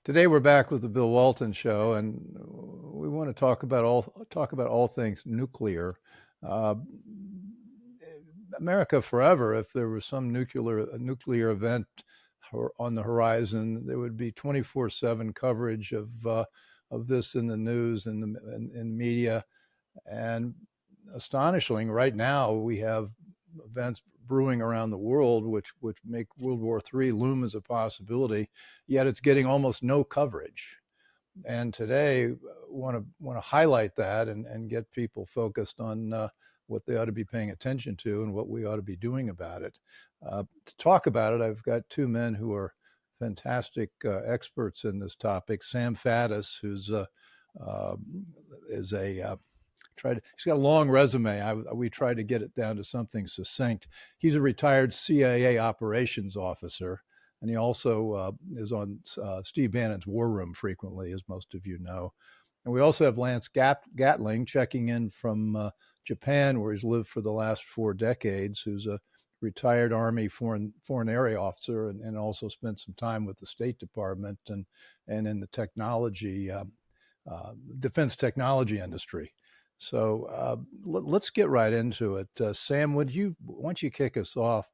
Today we're back with the Bill Walton Show, and we want to talk about all things nuclear. Uh, America forever. If there was some nuclear event on the horizon, there would be 24/7 coverage of this in the news and in media. And astonishingly, right now we have events brewing around the world which make World War III loom as a possibility, yet it's getting almost no coverage. And today, want to highlight that and get people focused on what they ought to be paying attention to and what we ought to be doing about it. To talk about it, I've got two men who are fantastic experts in this topic. Sam Faddis, who's uh, is a he's got a long resume. We tried to get it down to something succinct. He's a retired CIA operations officer, and he also is on Steve Bannon's War Room frequently, as most of you know. And we also have Lance Gatling checking in from Japan, where he's lived for the last 4 decades, who's a retired Army foreign area officer, and also spent some time with the State Department and in the defense technology industry. So let's get right into it. Sam, why don't you kick us off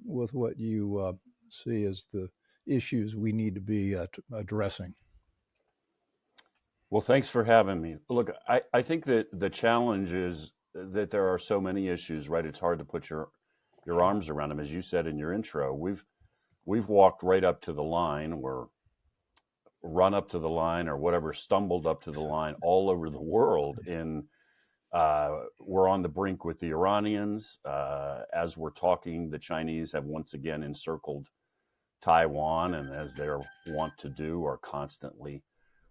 with what you see as the issues we need to be addressing? Well, thanks for having me. Look, I think that the challenge is that there are so many issues, right? It's hard to put your arms around them. As you said in your intro, we've walked right up to the line or run up to the line or whatever, stumbled up to the line all over the world. We're on the brink with the Iranians. As we're talking, the Chinese have once again encircled Taiwan, and as they're wont to do, are constantly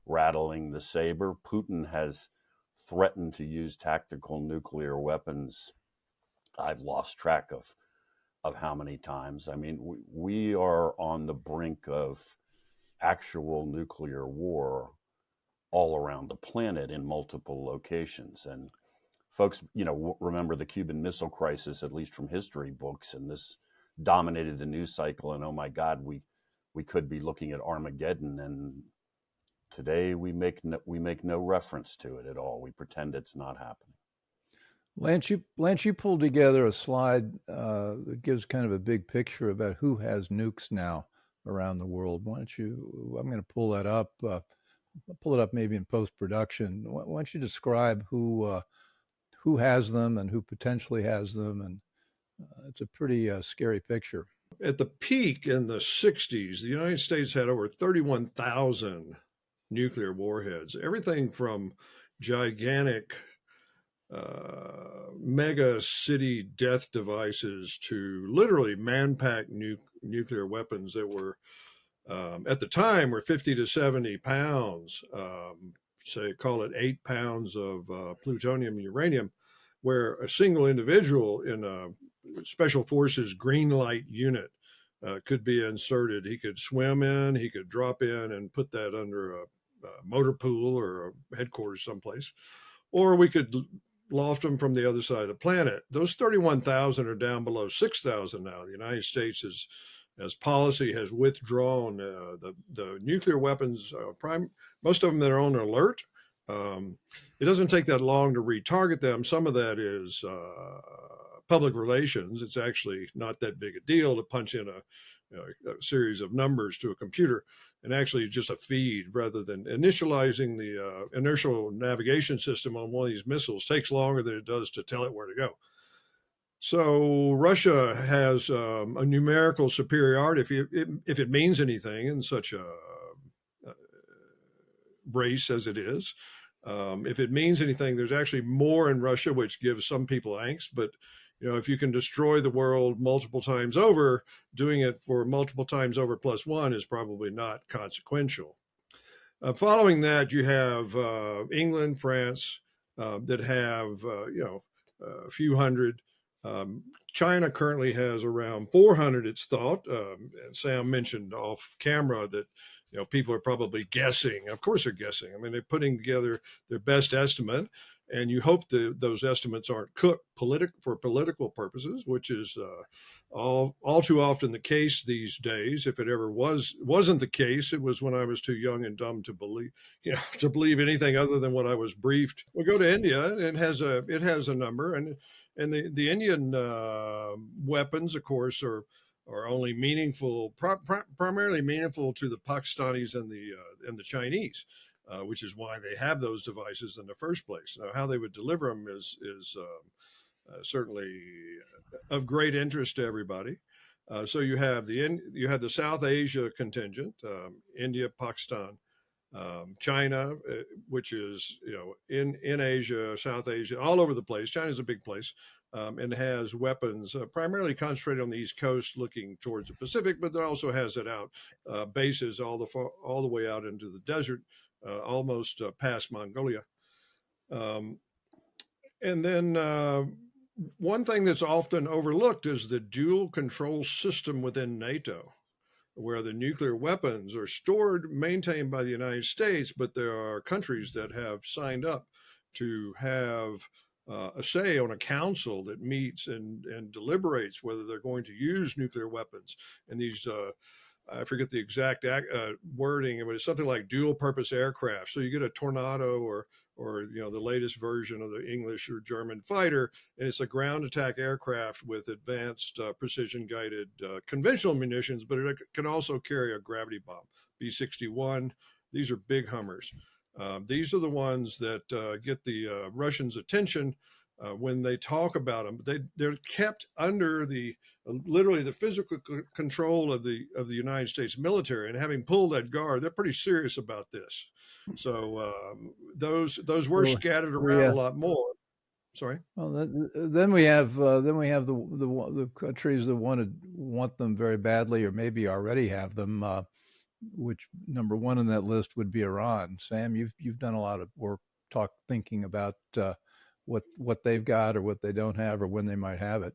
rattling the saber. Putin has threatened to use tactical nuclear weapons. I've lost track of how many times. I mean, we are on the brink of actual nuclear war all around the planet in multiple locations. And folks, remember the Cuban Missile Crisis, at least from history books, and this dominated the news cycle. And oh my God, we could be looking at Armageddon, and today we make no reference to it at all. We pretend it's not happening. Lance, you pulled together a slide that gives kind of a big picture about who has nukes now around the world. Why don't you? I'm going to pull that up. Pull it up maybe in post production. Why don't you describe who has them and who potentially has them? And it's a pretty scary picture. At the peak in the 60s, the United States had over 31,000 nuclear warheads, everything from gigantic mega city death devices to literally man-packed nuclear weapons that were at the time were 50 to 70 pounds, say call it 8 pounds of plutonium and uranium, where a single individual in a special forces green light unit could be inserted. He could swim in, he could drop in and put that under a motor pool or a headquarters someplace, or we could loft them from the other side of the planet. Those 31,000 are down below 6,000 now. The United States as policy has withdrawn the nuclear weapons, most of them that are on alert. It doesn't take that long to retarget them. Some of that is public relations. It's actually not that big a deal to punch in a series of numbers to a computer, and actually just a feed rather than initializing the inertial navigation system on one of these missiles takes longer than it does to tell it where to go. So Russia has a numerical superiority, if it means anything in such a race as it is. If it means anything, there's actually more in Russia, which gives some people angst. But if you can destroy the world multiple times over, doing it for multiple times over plus one is probably not consequential. Following that, you have England, France, that have a few hundred. China currently has around 400, it's thought. Sam mentioned off camera that people are probably guessing. Of course they're guessing. I mean, they're putting together their best estimate. and you hope that those estimates aren't cooked for political purposes, which is all too often the case these days. If it ever wasn't the case, it was when I was too young and dumb to believe, to believe anything other than what I was briefed. We go to India, and it has a number, and the Indian weapons, of course, are only meaningful, primarily meaningful to the Pakistanis and the Chinese. Which is why they have those devices in the first place. Now, how they would deliver them is certainly of great interest to everybody. So you have the South Asia contingent, India, Pakistan, China, which is in Asia, South Asia, all over the place. China's a big place. And has weapons primarily concentrated on the East Coast, looking towards the Pacific, but it also has it out bases all the way out into the desert, almost past Mongolia. And then one thing that's often overlooked is the dual control system within NATO, where the nuclear weapons are stored, maintained by the United States, but there are countries that have signed up to have a say on a council that meets and deliberates whether they're going to use nuclear weapons. And these, I forget the exact wording, but it's something like dual purpose aircraft. So you get a Tornado or the latest version of the English or German fighter, and it's a ground attack aircraft with advanced precision guided conventional munitions, but it can also carry a gravity bomb. B-61, these are big Hummers. These are the ones that get the Russians' attention when they talk about them. They're kept under literally the physical control of the United States military, and having pulled that guard, they're pretty serious about this. So those were scattered around a lot more. Sorry. Well, then we have the countries that want them very badly, or maybe already have them. Which number one on that list would be Iran. Sam, you've done a lot of work thinking about what they've got or what they don't have or when they might have it.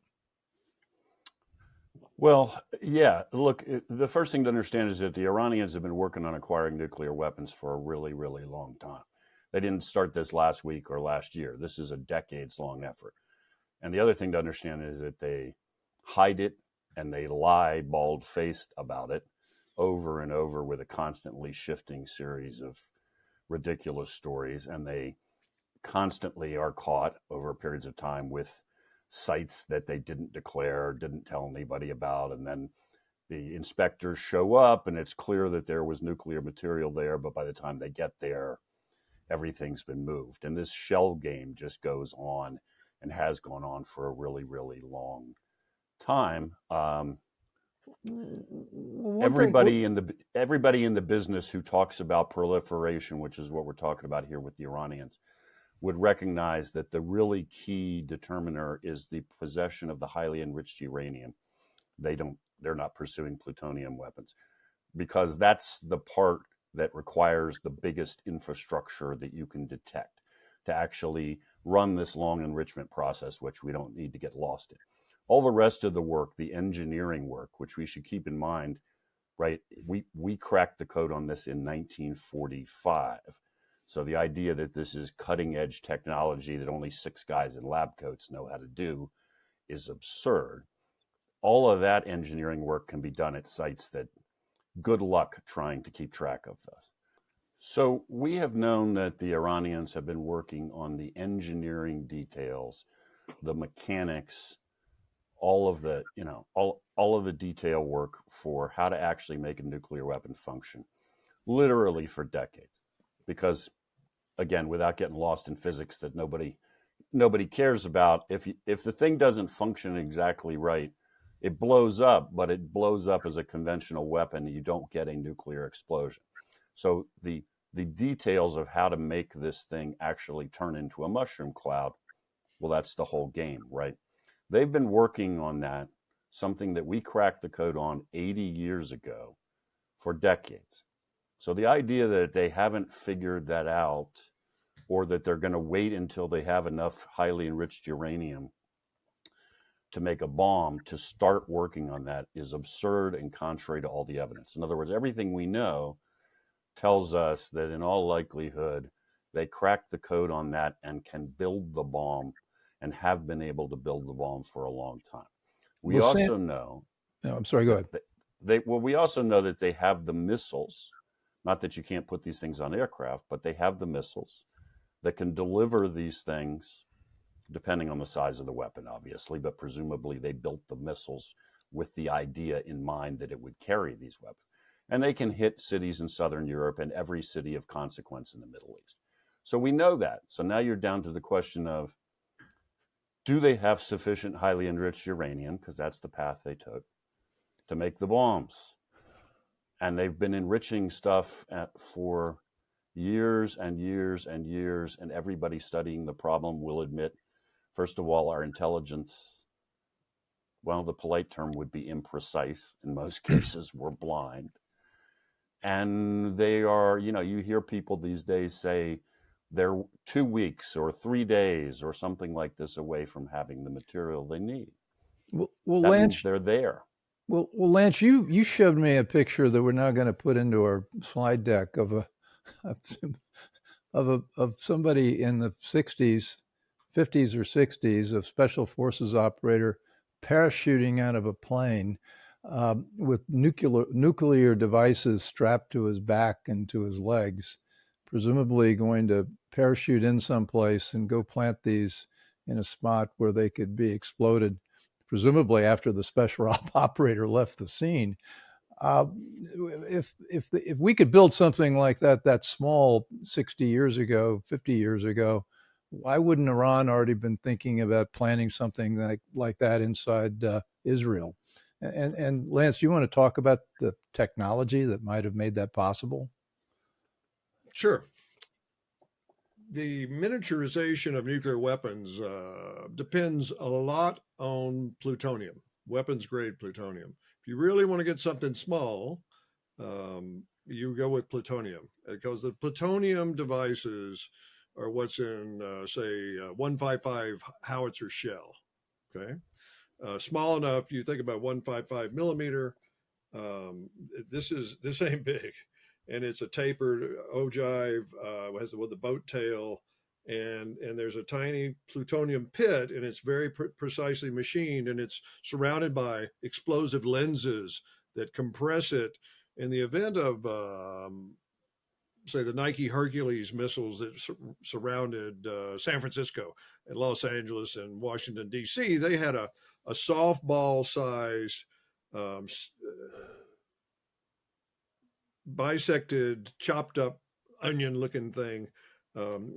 Well, yeah. Look, the first thing to understand is that the Iranians have been working on acquiring nuclear weapons for a really, really long time. They didn't start this last week or last year. This is a decades-long effort. And the other thing to understand is that they hide it and they lie bald-faced about it over and over with a constantly shifting series of ridiculous stories. And they constantly are caught over periods of time with sites that they didn't declare, didn't tell anybody about. And then the inspectors show up and it's clear that there was nuclear material there. But by the time they get there, everything's been moved. And this shell game just goes on and has gone on for a really, really long time. Everybody in the business who talks about proliferation, which is what we're talking about here with the Iranians, would recognize that the really key determiner is the possession of the highly enriched uranium. They're not pursuing plutonium weapons because that's the part that requires the biggest infrastructure that you can detect to actually run this long enrichment process, which we don't need to get lost in. All the rest of the work, the engineering work, which we should keep in mind, right? We cracked the code on this in 1945. So the idea that this is cutting edge technology that only 6 guys in lab coats know how to do is absurd. All of that engineering work can be done at sites that good luck trying to keep track of this. So we have known that the Iranians have been working on the engineering details, the mechanics, all of the detail work for how to actually make a nuclear weapon function, literally for decades. Because, again, without getting lost in physics that nobody cares about, if the thing doesn't function exactly right, it blows up, but it blows up as a conventional weapon. You don't get a nuclear explosion. So the details of how to make this thing actually turn into a mushroom cloud, well, that's the whole game, right? They've been working on that, something that we cracked the code on 80 years ago, for decades. So the idea that they haven't figured that out, or that they're going to wait until they have enough highly enriched uranium to make a bomb to start working on that, is absurd and contrary to all the evidence. In other words, everything we know tells us that in all likelihood, They cracked the code on that and can build the bomb and have been able to build the bomb for a long time. We Well, Sam, also know no, I'm sorry, go that ahead. we also know that they have the missiles, not that you can't put these things on aircraft, but they have the missiles that can deliver these things depending on the size of the weapon, obviously, but presumably they built the missiles with the idea in mind that it would carry these weapons. And they can hit cities in Southern Europe and every city of consequence in the Middle East. So we know that. So now you're down to the question of, do they have sufficient highly enriched uranium, because that's the path they took, to make the bombs? And they've been enriching stuff for years and years and years, and everybody studying the problem will admit, first of all, our intelligence, well, the polite term would be imprecise. In most cases, we're blind. And they are, you hear people these days say they're 2 weeks or 3 days or something like this away from having the material they need. Well, That means Lance, they're there. Lance, you showed me a picture that we're now going to put into our slide deck of of somebody in the 60s, 50s or 60s, of special forces operator parachuting out of a plane with nuclear devices strapped to his back and to his legs, presumably going to parachute in someplace and go plant these in a spot where they could be exploded, presumably after the special operator left the scene. Uh, if we could build something like that small 60 years ago, 50 years ago, why wouldn't Iran already been thinking about planning something like that inside Israel? And Lance, you want to talk about the technology that might have made that possible? Sure. The miniaturization of nuclear weapons depends a lot on plutonium, weapons grade plutonium. If you really want to get something small, you go with plutonium, because the plutonium devices are what's in, say, 155 howitzer shell. Okay, small enough. You think about 155 millimeter. This ain't big, and it's a tapered ogive, has with the boat tail, and there's a tiny plutonium pit, and it's very precisely machined, and it's surrounded by explosive lenses that compress it. In the event of say the Nike Hercules missiles that surrounded San Francisco and Los Angeles and Washington D.C., they had a softball size um, bisected, chopped up onion looking thing,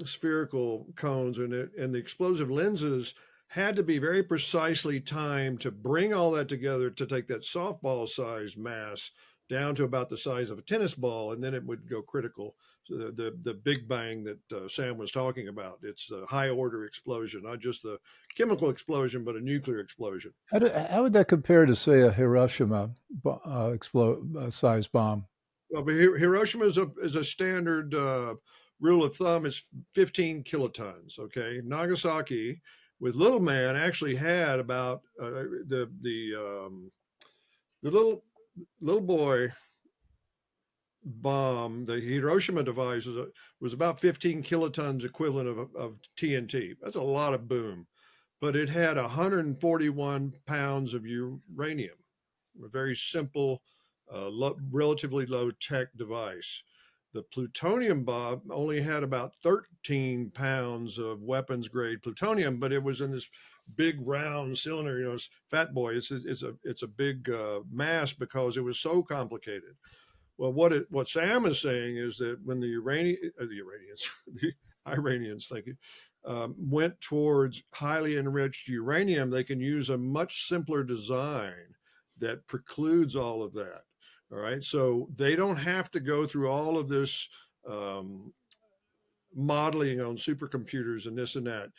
spherical cones, and the explosive lenses had to be very precisely timed to bring all that together to take that softball size mass down to about the size of a tennis ball, and then it would go critical. So the big bang that Sam was talking about, it's the high order explosion, not just the chemical explosion, but a nuclear explosion. How would that compare to, say, a Hiroshima size bomb? Well, but Hiroshima is a standard rule of thumb. It's 15 kilotons. Okay, Nagasaki with Little Man actually had about the little boy bomb. The Hiroshima device was about 15 kilotons equivalent of TNT. That's a lot of boom, but it had 141 pounds of uranium. A very simple, relatively low tech device. The plutonium bomb only had about 13 pounds of weapons grade plutonium, but it was in this big round cylinder. It's fat boy. It's a big mass because it was so complicated. Well, what Sam is saying is that when the Iranians, the Iranians, thank you, went towards highly enriched uranium, they can use a much simpler design that precludes all of that. All right, so they don't have to go through all of this modeling on supercomputers and this and that.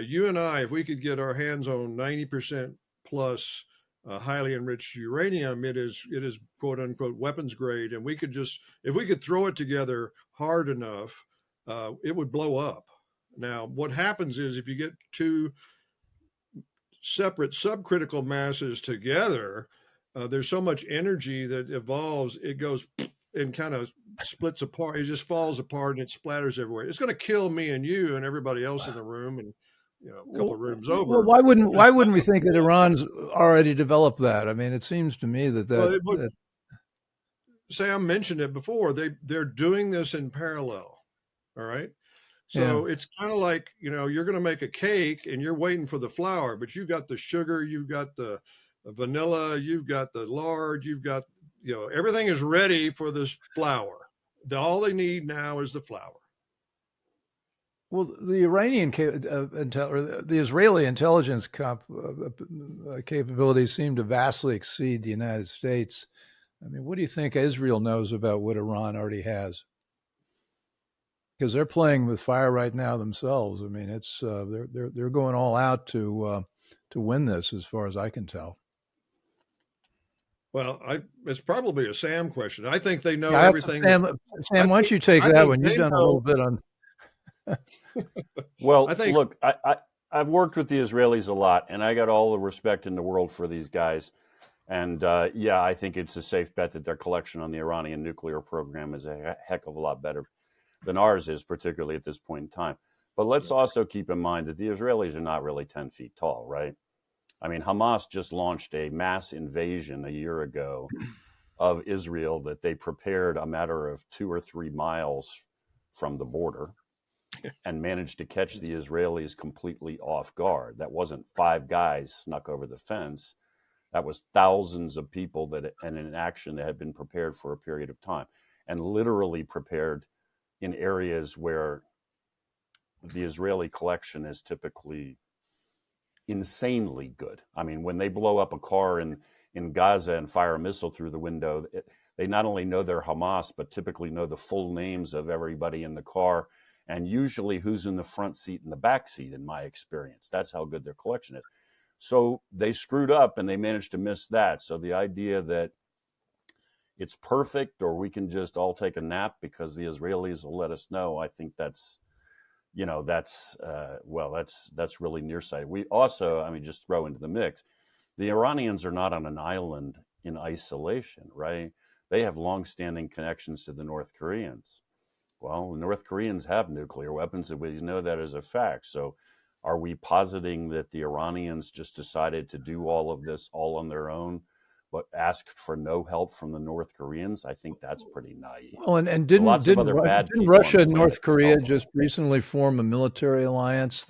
You and I, if we could get our hands on 90% plus highly enriched uranium, it is quote unquote weapons grade, and we could just, if we could throw it together hard enough, it would blow up. Now, what happens is if you get two separate subcritical masses together, there's so much energy that evolves, it goes and kind of splits apart. It just falls apart and it splatters everywhere. It's going to kill me and you and everybody else in the room, and a couple of rooms Well, over. why wouldn't But it's not we going think to that blow up. Iran's already developed that? I mean, it seems to me Well, that Sam mentioned it before. They're doing this in parallel. All right. yeah. So it's kind of like, you're going to make a cake and you're waiting for the flour, but you've got the sugar, you've got the vanilla, you've got the lard, you've got, everything is ready for this flour. All they need now is the flour. Well, the the Israeli intelligence capabilities seem to vastly exceed the United States. I mean, what do you think Israel knows about what Iran already has? Because they're playing with fire right now themselves. I mean, it's they're going all out to win this, as far as I can tell. Well, it's probably a Sam question. I think they know Yeah, everything. Sam, why don't you take I that think one? You've they done a know. little bit on. Well, I think look, I've worked with the Israelis a lot, and I got all the respect in the world for these guys. And yeah, I think it's a safe bet that their collection on the Iranian nuclear program is a heck of a lot better than ours is, particularly at this point in time. But let's also keep in mind that the Israelis are not really 10 feet tall, right? I mean, Hamas just launched a mass invasion a year ago of Israel that they prepared a matter of 2 or 3 miles from the border and managed to catch the Israelis completely off guard. That wasn't 5 guys snuck over the fence. That was thousands of people and an action that had been prepared for a period of time, and literally prepared in areas where the Israeli collection is typically insanely good. I mean, when they blow up a car in Gaza and fire a missile through the window, they not only know they're Hamas, but typically know the full names of everybody in the car, and usually who's in the front seat and the back seat, in my experience. That's how good their collection is. So they screwed up and they managed to miss that. So the idea that it's perfect or we can just all take a nap because the Israelis will let us know, I think that's really nearsighted. We also, I mean, just throw into the mix, the Iranians are not on an island in isolation, right? They have longstanding connections to the North Koreans. Well, the North Koreans have nuclear weapons, and we know that as a fact. So are we positing that the Iranians just decided to do all of this all on their own, but asked for no help from the North Koreans? I think that's pretty naive. Well, and There are lots of other bad didn't people on Russia the and North planet that Korea help them. just recently form a military alliance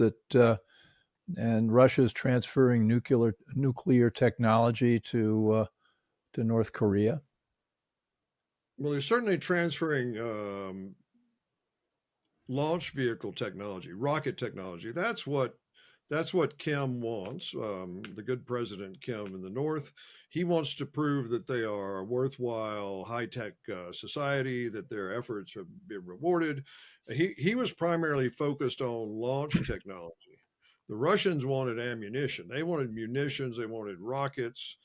and Russia's transferring nuclear technology to North Korea? Well, they're certainly transferring launch vehicle technology, rocket technology. That's what Kim wants. The good President Kim in the North, he wants to prove that they are a worthwhile high-tech society, that their efforts have been rewarded. He was primarily focused on launch technology. The Russians wanted ammunition. They wanted munitions. They wanted rockets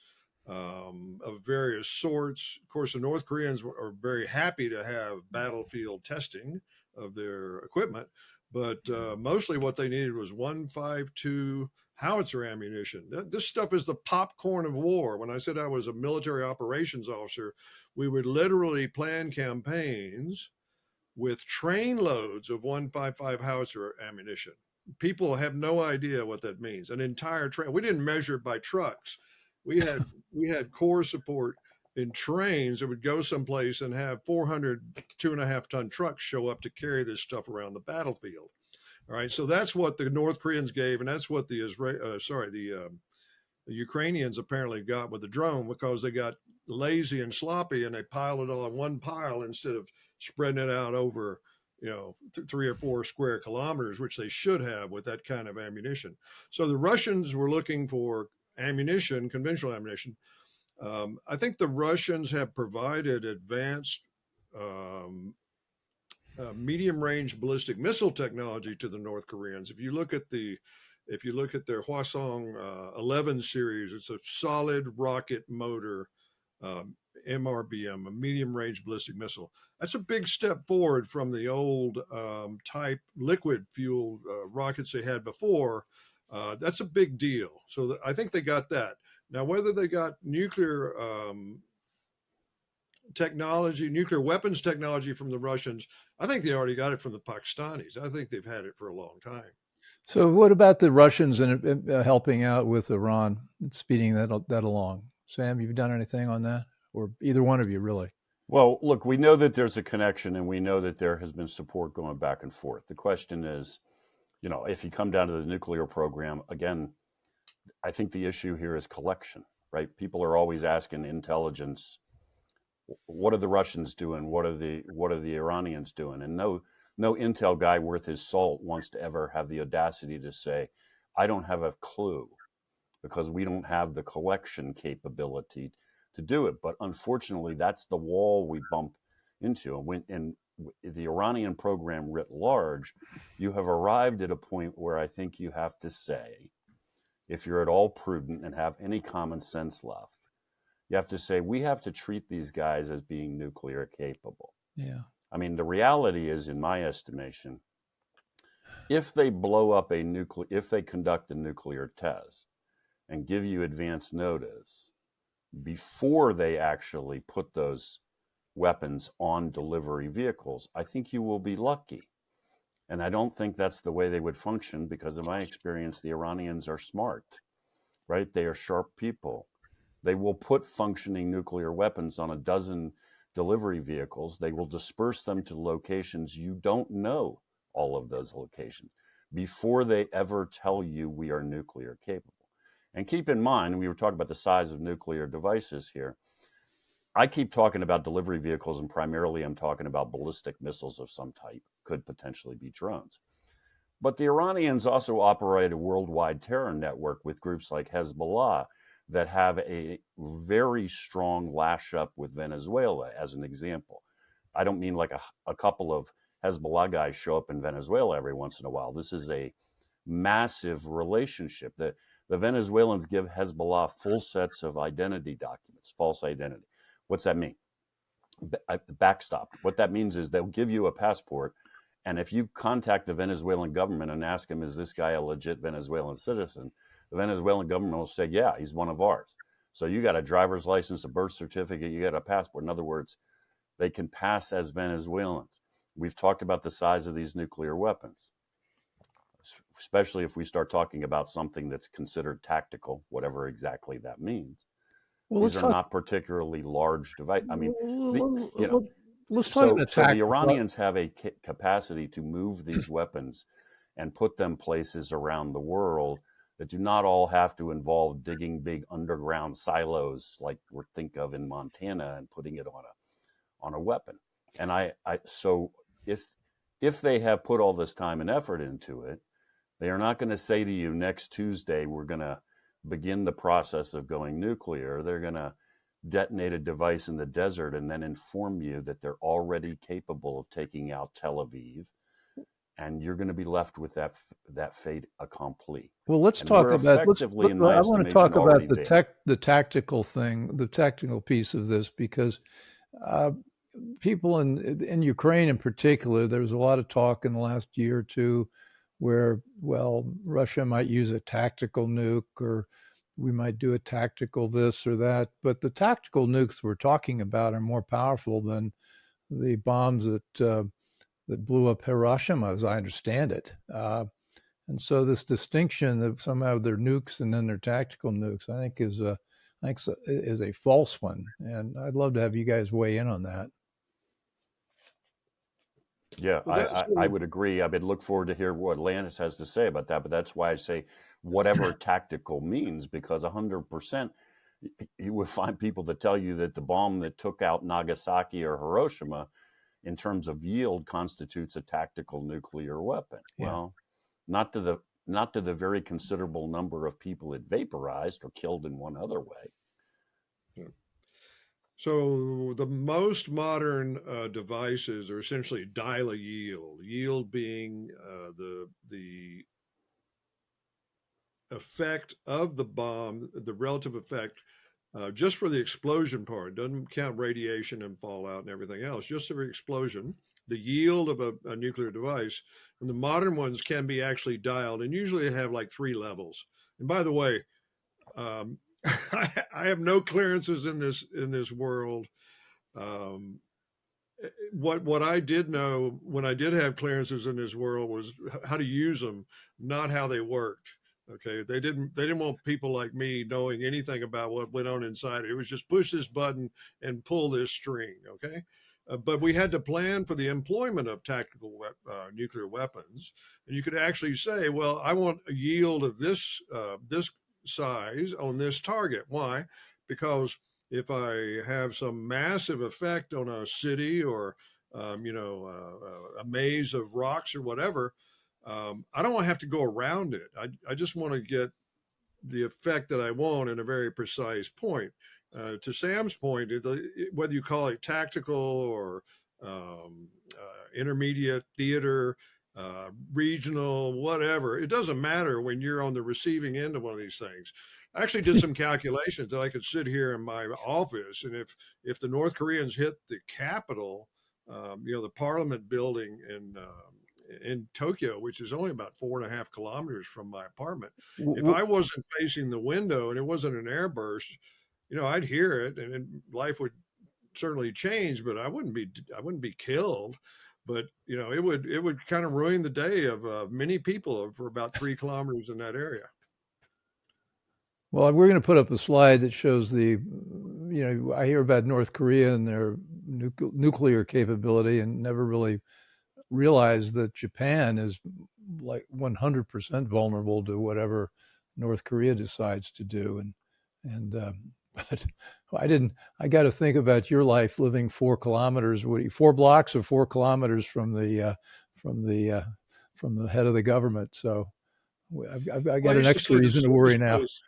of various sorts. Of course, the North Koreans are very happy to have battlefield testing of their equipment, but mostly what they needed was 152 howitzer ammunition. This stuff is the popcorn of war. When I said I was a military operations officer, we would literally plan campaigns with train loads of 155 howitzer ammunition. People have no idea what that means. An entire train. We didn't measure it by trucks. We had core support in trains that would go someplace and have 400 2.5 ton trucks show up to carry this stuff around the battlefield. All right, so that's what the North Koreans gave, and that's what the Ukrainians apparently got with the drone, because they got lazy and sloppy and they piled it all in one pile instead of spreading it out over 3 or 4 square kilometers, which they should have with that kind of ammunition. So the Russians were looking for ammunition, conventional ammunition. I think the Russians have provided advanced medium range ballistic missile technology to the North Koreans. If you look at their Hwasong 11 series, it's a solid rocket motor MRBM, a medium range ballistic missile. That's a big step forward from the old type liquid fuel rockets they had before. That's a big deal. So I think they got that. Now, whether they got nuclear technology, nuclear weapons technology from the Russians, I think they already got it from the Pakistanis. I think they've had it for a long time. So, what about the Russians and helping out with Iran, speeding that along? Sam, you've done anything on that, or either one of you, really? Well, look, we know that there's a connection, and we know that there has been support going back and forth. The question is, if you come down to the nuclear program, again, I think the issue here is collection, right? People are always asking intelligence, what are the Russians doing? What are the Iranians doing? And no intel guy worth his salt wants to ever have the audacity to say, I don't have a clue, because we don't have the collection capability to do it. But unfortunately, that's the wall we bump into. And the Iranian program writ large, you have arrived at a point where I think you have to say, if you're at all prudent and have any common sense left, you have to say, we have to treat these guys as being nuclear capable. Yeah. I mean, the reality is, in my estimation, if they if they conduct a nuclear test and give you advance notice before they actually put those weapons on delivery vehicles, I think you will be lucky. And I don't think that's the way they would function, because in my experience, the Iranians are smart, right? They are sharp people. They will put functioning nuclear weapons on a dozen delivery vehicles. They will disperse them to locations you don't know all of those locations before they ever tell you we are nuclear capable. And keep in mind, we were talking about the size of nuclear devices here. I keep talking about delivery vehicles, and primarily I'm talking about ballistic missiles of some type, could potentially be drones. But the Iranians also operate a worldwide terror network with groups like Hezbollah that have a very strong lash up with Venezuela, as an example. I don't mean like a couple of Hezbollah guys show up in Venezuela every once in a while. This is a massive relationship. The Venezuelans give Hezbollah full sets of identity documents, false identity. What's that mean? Backstop. What that means is they'll give you a passport, and if you contact the Venezuelan government and ask them, is this guy a legit Venezuelan citizen? The Venezuelan government will say, yeah, he's one of ours. So you got a driver's license, a birth certificate, you got a passport. In other words, they can pass as Venezuelans. We've talked about the size of these nuclear weapons, especially if we start talking about something that's considered tactical, whatever exactly that means. Well, these are not particularly large devices. I mean, let's talk about so the Iranians have a capacity to move these weapons and put them places around the world that do not all have to involve digging big underground silos like we think of in Montana and putting it on a weapon. And so if they have put all this time and effort into it, they are not going to say to you, next Tuesday we're going to begin the process of going nuclear. They're going to detonate a device in the desert and then inform you that they're already capable of taking out Tel Aviv, and you're going to be left with that fait accompli. Well, let's talk about. I want to talk about the tactical thing, the technical piece of this, because people in Ukraine, in particular, there was a lot of talk in the last year or two where, well, Russia might use a tactical nuke, or we might do a tactical this or that. But the tactical nukes we're talking about are more powerful than the bombs that blew up Hiroshima, as I understand it. And so this distinction of somehow they're nukes and then they're tactical nukes, I think is a false one. And I'd love to have you guys weigh in on that. Yeah, I would agree. I would look forward to hear what Lance has to say about that. But that's why I say whatever tactical means, because 100%, you would find people that tell you that the bomb that took out Nagasaki or Hiroshima, in terms of yield, constitutes a tactical nuclear weapon. Yeah. Well, not to the very considerable number of people it vaporized or killed in one other way. Yeah. So the most modern devices are essentially dial-a-yield. Yield being the effect of the bomb, the relative effect, just for the explosion part. Doesn't count radiation and fallout and everything else. Just for explosion, the yield of a nuclear device. And the modern ones can be actually dialed, and usually they have like 3 levels. And by the way, I have no clearances in this world, Um, what I did know when I did have clearances in this world was how to use them, not how they worked. Okay, they didn't want people like me knowing anything about what went on inside. It was just push this button and pull this string. Okay, but we had to plan for the employment of tactical nuclear weapons, and you could actually say, well, I want a yield of this size on this target. Why? Because if I have some massive effect on a city or a maze of rocks or whatever, I don't want to have to go around it. I just want to get the effect that I want in a very precise point. To Sam's point, whether you call it tactical or intermediate theater, regional, whatever, it doesn't matter when you're on the receiving end of one of these things. I actually did some calculations that I could sit here in my office, and if the North Koreans hit the Capitol, the Parliament building in Tokyo, which is only about 4.5 kilometers from my apartment, if I wasn't facing the window and it wasn't an airburst, I'd hear it, and life would certainly change, but I wouldn't be killed. But it would kind of ruin the day of many people for about 3 kilometers in that area. Well, we're going to put up a slide that shows I hear about North Korea and their nuclear capability and never really realized that Japan is like 100% vulnerable to whatever North Korea decides to do. But I got to think about your life living 4 kilometers, 4 blocks or 4 kilometers from the head of the government. So I Well, I got an used to extra say the reason to worry safest now. place.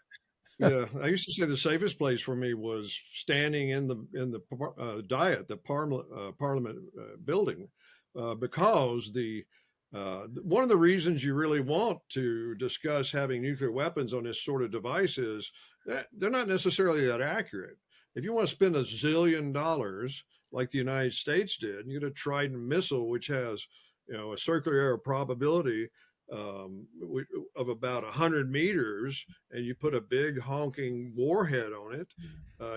Yeah, I used to say the safest place for me was standing in the Diet, the Parliament building, because one of the reasons you really want to discuss having nuclear weapons on this sort of device is that they're not necessarily that accurate. If you want to spend $1 zillion like the United States did, you get a Trident missile, which has a circular error probability um, of about 100 meters, and you put a big honking warhead on it,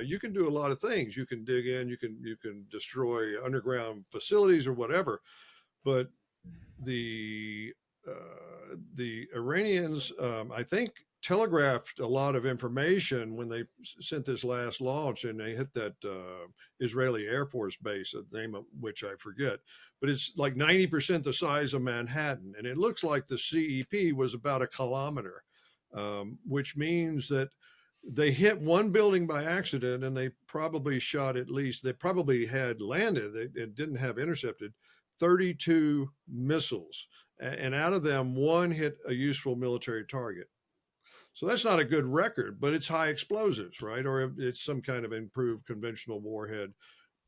you can do a lot of things. You can dig in, you can destroy underground facilities or whatever. But the Iranians, I think, telegraphed a lot of information when they sent this last launch, and they hit that Israeli Air Force base, the name of which I forget, but it's like 90% the size of Manhattan, and it looks like the CEP was about a kilometer, which means that they hit one building by accident, and they probably had landed, it didn't have intercepted 32 missiles, and out of them, one hit a useful military target. So that's not a good record, but it's high explosives, right? Or it's some kind of improved conventional warhead,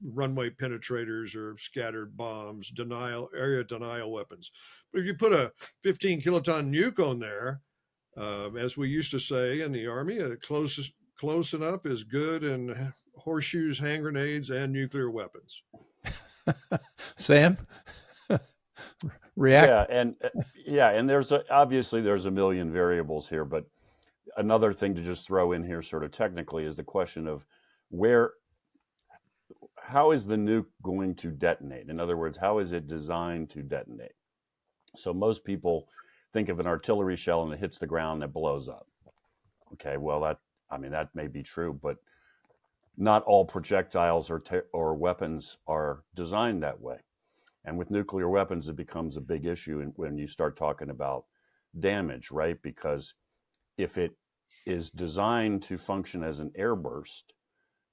runway penetrators or scattered bombs, area denial weapons. But if you put a 15 kiloton nuke on there, as we used to say in the Army, close enough is good in horseshoes, hand grenades, and nuclear weapons. Sam, react. And obviously there's a million variables here, but another thing to just throw in here sort of technically is the question of how is the nuke going to detonate? In other words, how is it designed to detonate? So most people think of an artillery shell and it hits the ground and it blows up. Okay, well that may be true, but not all projectiles or weapons are designed that way. And with nuclear weapons, it becomes a big issue when you start talking about damage, right? Because if it is designed to function as an airburst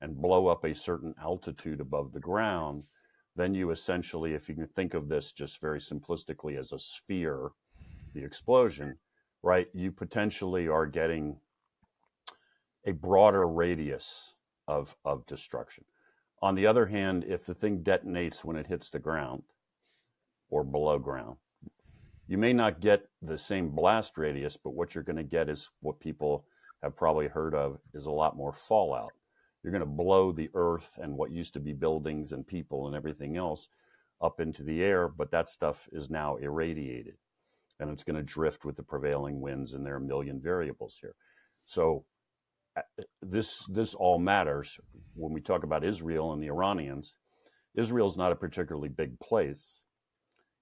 and blow up a certain altitude above the ground, then you essentially, if you can think of this just very simplistically as a sphere, the explosion, right, you potentially are getting a broader radius of destruction. On the other hand, if the thing detonates when it hits the ground or below ground, you may not get the same blast radius, but what you're going to get is what people have probably heard of is a lot more fallout. You're going to blow the earth and what used to be buildings and people and everything else up into the air, but that stuff is now irradiated and it's going to drift with the prevailing winds, and there are a million variables here. So this all matters when we talk about Israel and the Iranians. Israel's not a particularly big place.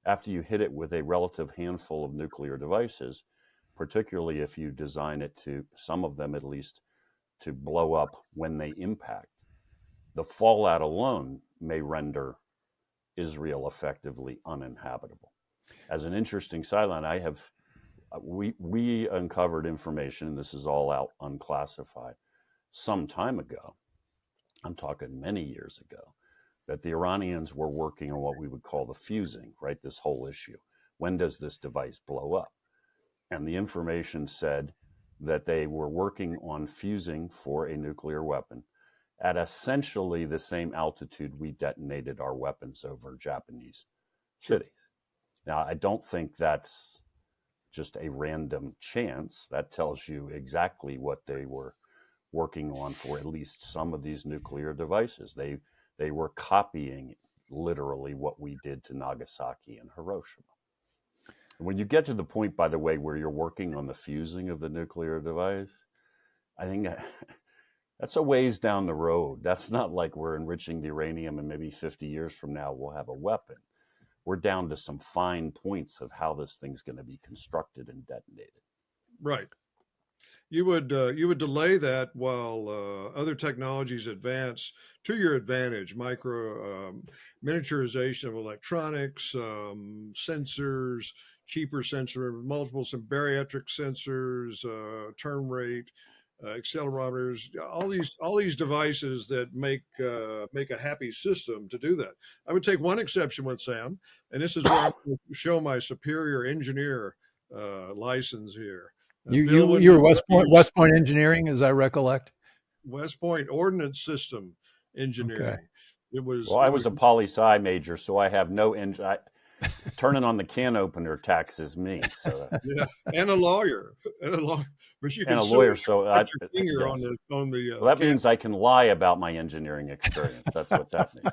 After you hit it with a relative handful of nuclear devices, particularly if you design it to, some of them at least, to blow up when they impact, the fallout alone may render Israel effectively uninhabitable. As an interesting sideline, we uncovered information, and this is all out unclassified, some time ago, I'm talking many years ago, that the Iranians were working on what we would call the fusing, right? This whole issue. When does this device blow up? And the information said that they were working on fusing for a nuclear weapon at essentially the same altitude we detonated our weapons over Japanese cities. Now, I don't think that's just a random chance. That tells you exactly what they were working on for at least some of these nuclear devices. They were copying literally what we did to Nagasaki and Hiroshima. When you get to the point, by the way, where you're working on the fusing of the nuclear device, I think that's a ways down the road. That's not like we're enriching the uranium and maybe 50 years from now we'll have a weapon. We're down to some fine points of how this thing's going to be constructed and detonated. Right. You would delay that while other technologies advance to your advantage. Miniaturization of electronics, sensors, cheaper sensor, some bariatric sensors, turn rate, accelerometers, all these devices that make a happy system to do that. I would take one exception with Sam, and this is where I'm going to show my superior engineer license here. You're West Point Engineering, as I recollect. West Point Ordnance System Engineering. Okay. I was a poli-sci major, so I have no turning on the can opener taxes me. So yeah, and a lawyer, but you can lawyer. So your finger yes. on the. Well, that means I can lie about my engineering experience. That's what that means.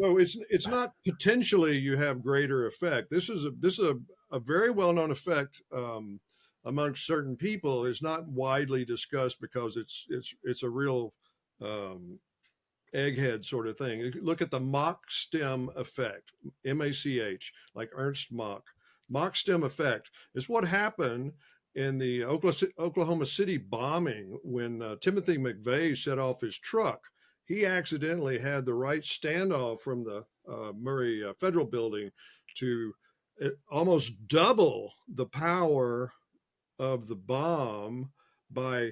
So it's not potentially you have greater effect. This is a very well known effect. Amongst certain people is not widely discussed because it's a real egghead sort of thing. Look at the Mach stem effect, MACH, like Ernst Mach. Mach stem effect is what happened in the Oklahoma City bombing when Timothy McVeigh set off his truck. He accidentally had the right standoff from the Murray Federal Building to almost double the power of the bomb by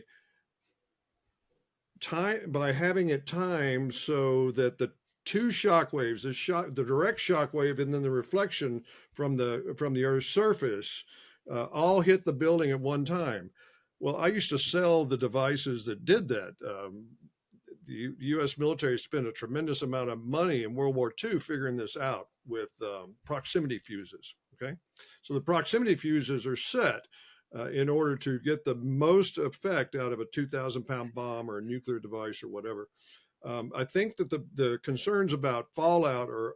having it timed so that the two shock waves, the direct shock wave and then the reflection from the Earth's surface, all hit the building at one time. Well, I used to sell the devices that did that. The U.S. military spent a tremendous amount of money in World War II figuring this out with proximity fuses. Okay, so the proximity fuses are set in order to get the most effect out of a 2,000-pound bomb or a nuclear device or whatever. I think that the concerns about fallout are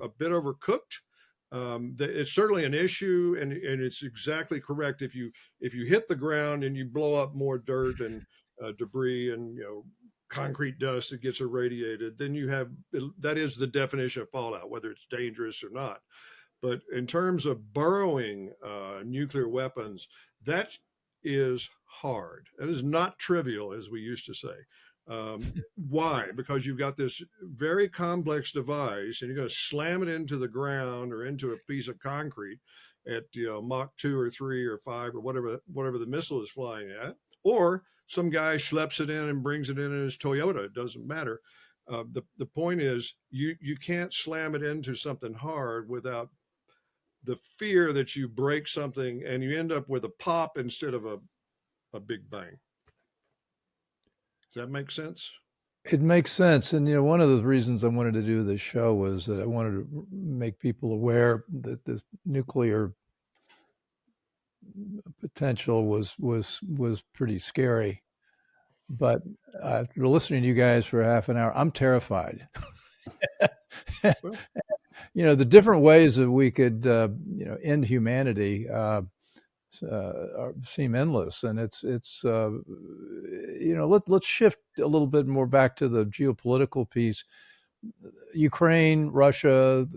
a bit overcooked. It's certainly an issue, and it's exactly correct. If you hit the ground and you blow up more dirt and debris and concrete dust that gets irradiated, then that is the definition of fallout, whether it's dangerous or not. But in terms of burrowing nuclear weapons, that is hard. That is not trivial, as we used to say. Why? Because you've got this very complex device, and you're going to slam it into the ground or into a piece of concrete at Mach 2 or 3 or 5 or whatever the missile is flying at, or some guy schleps it in and brings it in his Toyota. It doesn't matter. The point is, you can't slam it into something hard without the fear that you break something and you end up with a pop instead of a big bang. Does that make sense? It makes sense. And, one of the reasons I wanted to do this show was that I wanted to make people aware that the nuclear potential was pretty scary. But after listening to you guys for half an hour, I'm terrified. The different ways that we could, end humanity. seem endless. And let's shift a little bit more back to the geopolitical piece. Ukraine, Russia,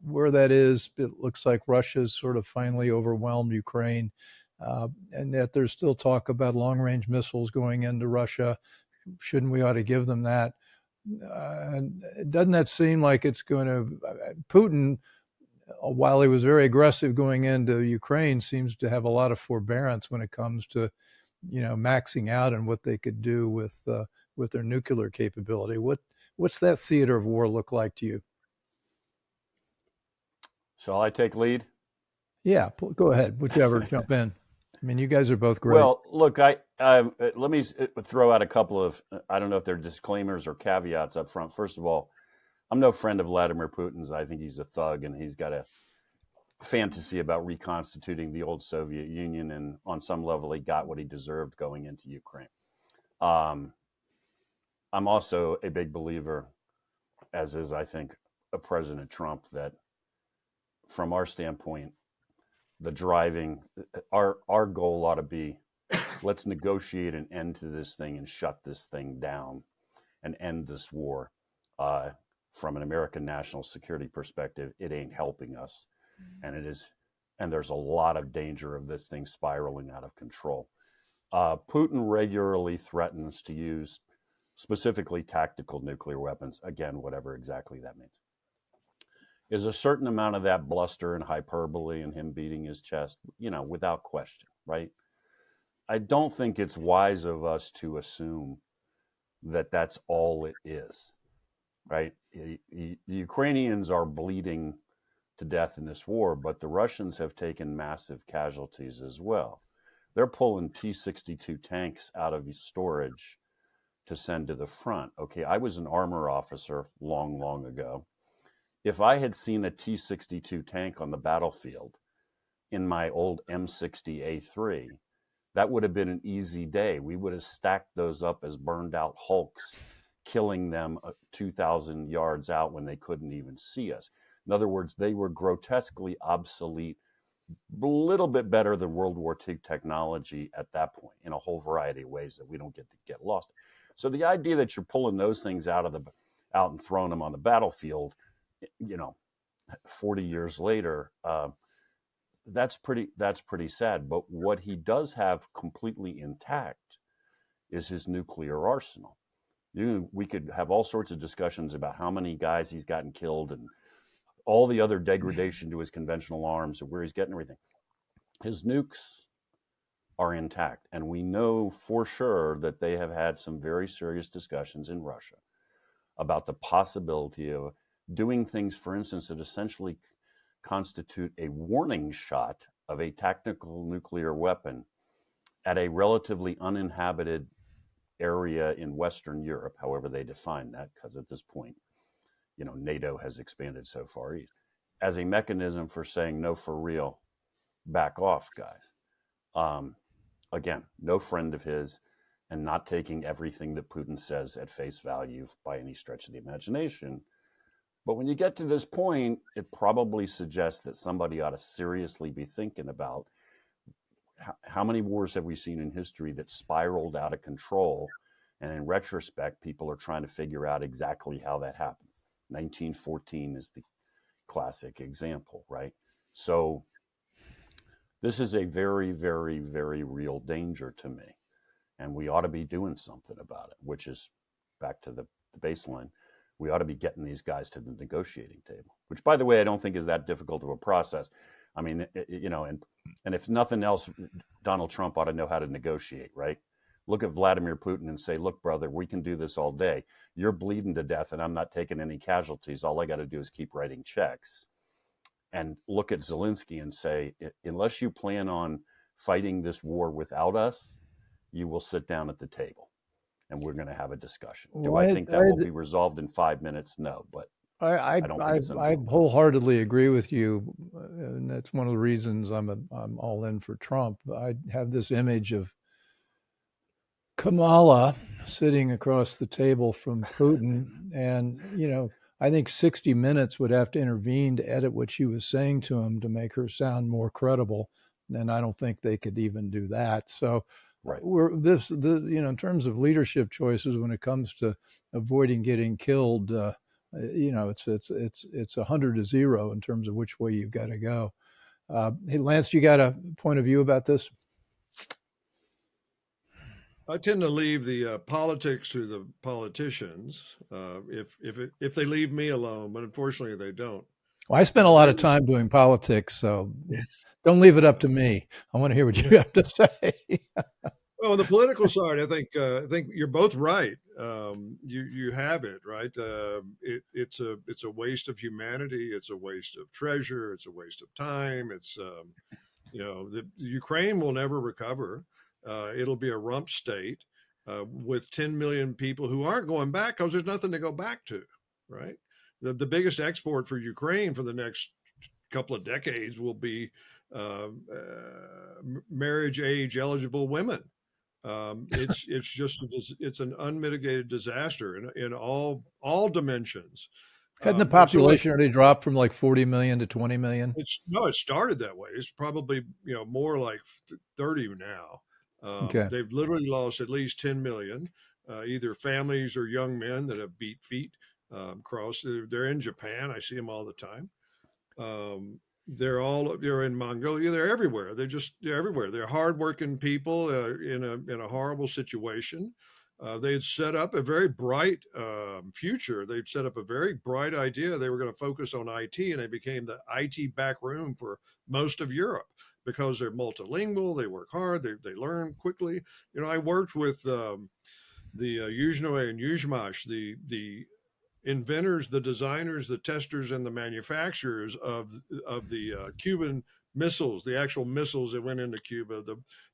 where that is, it looks like Russia's sort of finally overwhelmed Ukraine. And yet there's still talk about long range missiles going into Russia. Shouldn't we ought to give them that? Doesn't that seem like it's going to, Putin, while he was very aggressive going into Ukraine, seems to have a lot of forbearance when it comes to, maxing out and what they could do with their nuclear capability. What's that theater of war look like to you? Shall I take lead? Yeah, go ahead. Whichever, jump in. I mean, you guys are both great. Well, look, let me throw out a couple of, I don't know if they're disclaimers or caveats up front. First of all, I'm no friend of Vladimir Putin's. I think he's a thug, and he's got a fantasy about reconstituting the old Soviet Union, and on some level, he got what he deserved going into Ukraine. I'm also a big believer, as is, I think, President Trump, that from our standpoint, our goal ought to be, let's negotiate an end to this thing and shut this thing down and end this war. From an American national security perspective, it ain't helping us. And there's a lot of danger of this thing spiraling out of control. Putin regularly threatens to use specifically tactical nuclear weapons, again, whatever exactly that means. Is a certain amount of that bluster and hyperbole and him beating his chest, without question, right? I don't think it's wise of us to assume that that's all it is, right? The Ukrainians are bleeding to death in this war, but the Russians have taken massive casualties as well. They're pulling T-62 tanks out of storage to send to the front. Okay, I was an armor officer long, long ago. If I had seen a T-62 tank on the battlefield in my old M60A3, that would have been an easy day. We would have stacked those up as burned out hulks, killing them 2,000 yards out when they couldn't even see us. In other words, they were grotesquely obsolete, a little bit better than World War II technology at that point in a whole variety of ways that we don't get lost. So the idea that you're pulling those things out and throwing them on the battlefield, 40 years later, that's pretty sad. But what he does have completely intact is his nuclear arsenal. We could have all sorts of discussions about how many guys he's gotten killed and all the other degradation to his conventional arms and where he's getting everything. His nukes are intact, and we know for sure that they have had some very serious discussions in Russia about the possibility of doing things, for instance, that essentially constitute a warning shot of a tactical nuclear weapon at a relatively uninhabited area in Western Europe, however they define that, because at this point, NATO has expanded so far east, as a mechanism for saying, no, for real, back off, guys. Again, no friend of his, and not taking everything that Putin says at face value by any stretch of the imagination. But when you get to this point, it probably suggests that somebody ought to seriously be thinking about how many wars have we seen in history that spiraled out of control? And in retrospect, people are trying to figure out exactly how that happened. 1914 is the classic example, right? So this is a very, very, very real danger to me. And we ought to be doing something about it, which is back to the baseline. We ought to be getting these guys to the negotiating table, which, by the way, I don't think is that difficult of a process. I mean, and if nothing else, Donald Trump ought to know how to negotiate, right? Look at Vladimir Putin and say, look, brother, we can do this all day. You're bleeding to death and I'm not taking any casualties. All I got to do is keep writing checks. And look at Zelensky and say, unless you plan on fighting this war without us, you will sit down at the table and we're going to have a discussion. Do I think that will be resolved in 5 minutes? No, but I don't think it's I wholeheartedly agree with you, and that's one of the reasons I'm all in for Trump. I have this image of Kamala sitting across the table from Putin, and I think 60 Minutes would have to intervene to edit what she was saying to him to make her sound more credible and I don't think they could even do that. So Right. in terms of leadership choices when it comes to avoiding getting killed, it's 100 to 0 in terms of which way you've got to go. Hey, Lance, you got a point of view about this? I tend to leave the politics to the politicians if they leave me alone, but unfortunately they don't. Well, I spent a lot of time doing politics, so don't leave it up to me. I want to hear what you have to say. Well, on the political side, I think you're both right. You have it right. It's a waste of humanity. It's a waste of treasure. It's a waste of time. It's the Ukraine will never recover. It'll be a rump state with 10 million people who aren't going back because there's nothing to go back to. Right. The biggest export for Ukraine for the next couple of decades will be marriage age eligible women. It's an unmitigated disaster in all dimensions. Hadn't the And so population already dropped from like 40 million to 20 million? it started that way. It's probably more like 30 now. Okay. They've literally lost at least 10 million, either families or young men that have beat feet across. They're in Japan. I see them all the time. They're in Mongolia. They're everywhere. They're everywhere. They're hardworking people in a horrible situation. They had set up a very bright future. They'd set up a very bright idea. They were going to focus on IT, and they became the IT back room for most of Europe because they're multilingual. They work hard. They learn quickly. I worked with the Yuzhnoye and Yuzhmash, the inventors, the designers, the testers, and the manufacturers of the Cuban missiles, the actual missiles that went into Cuba,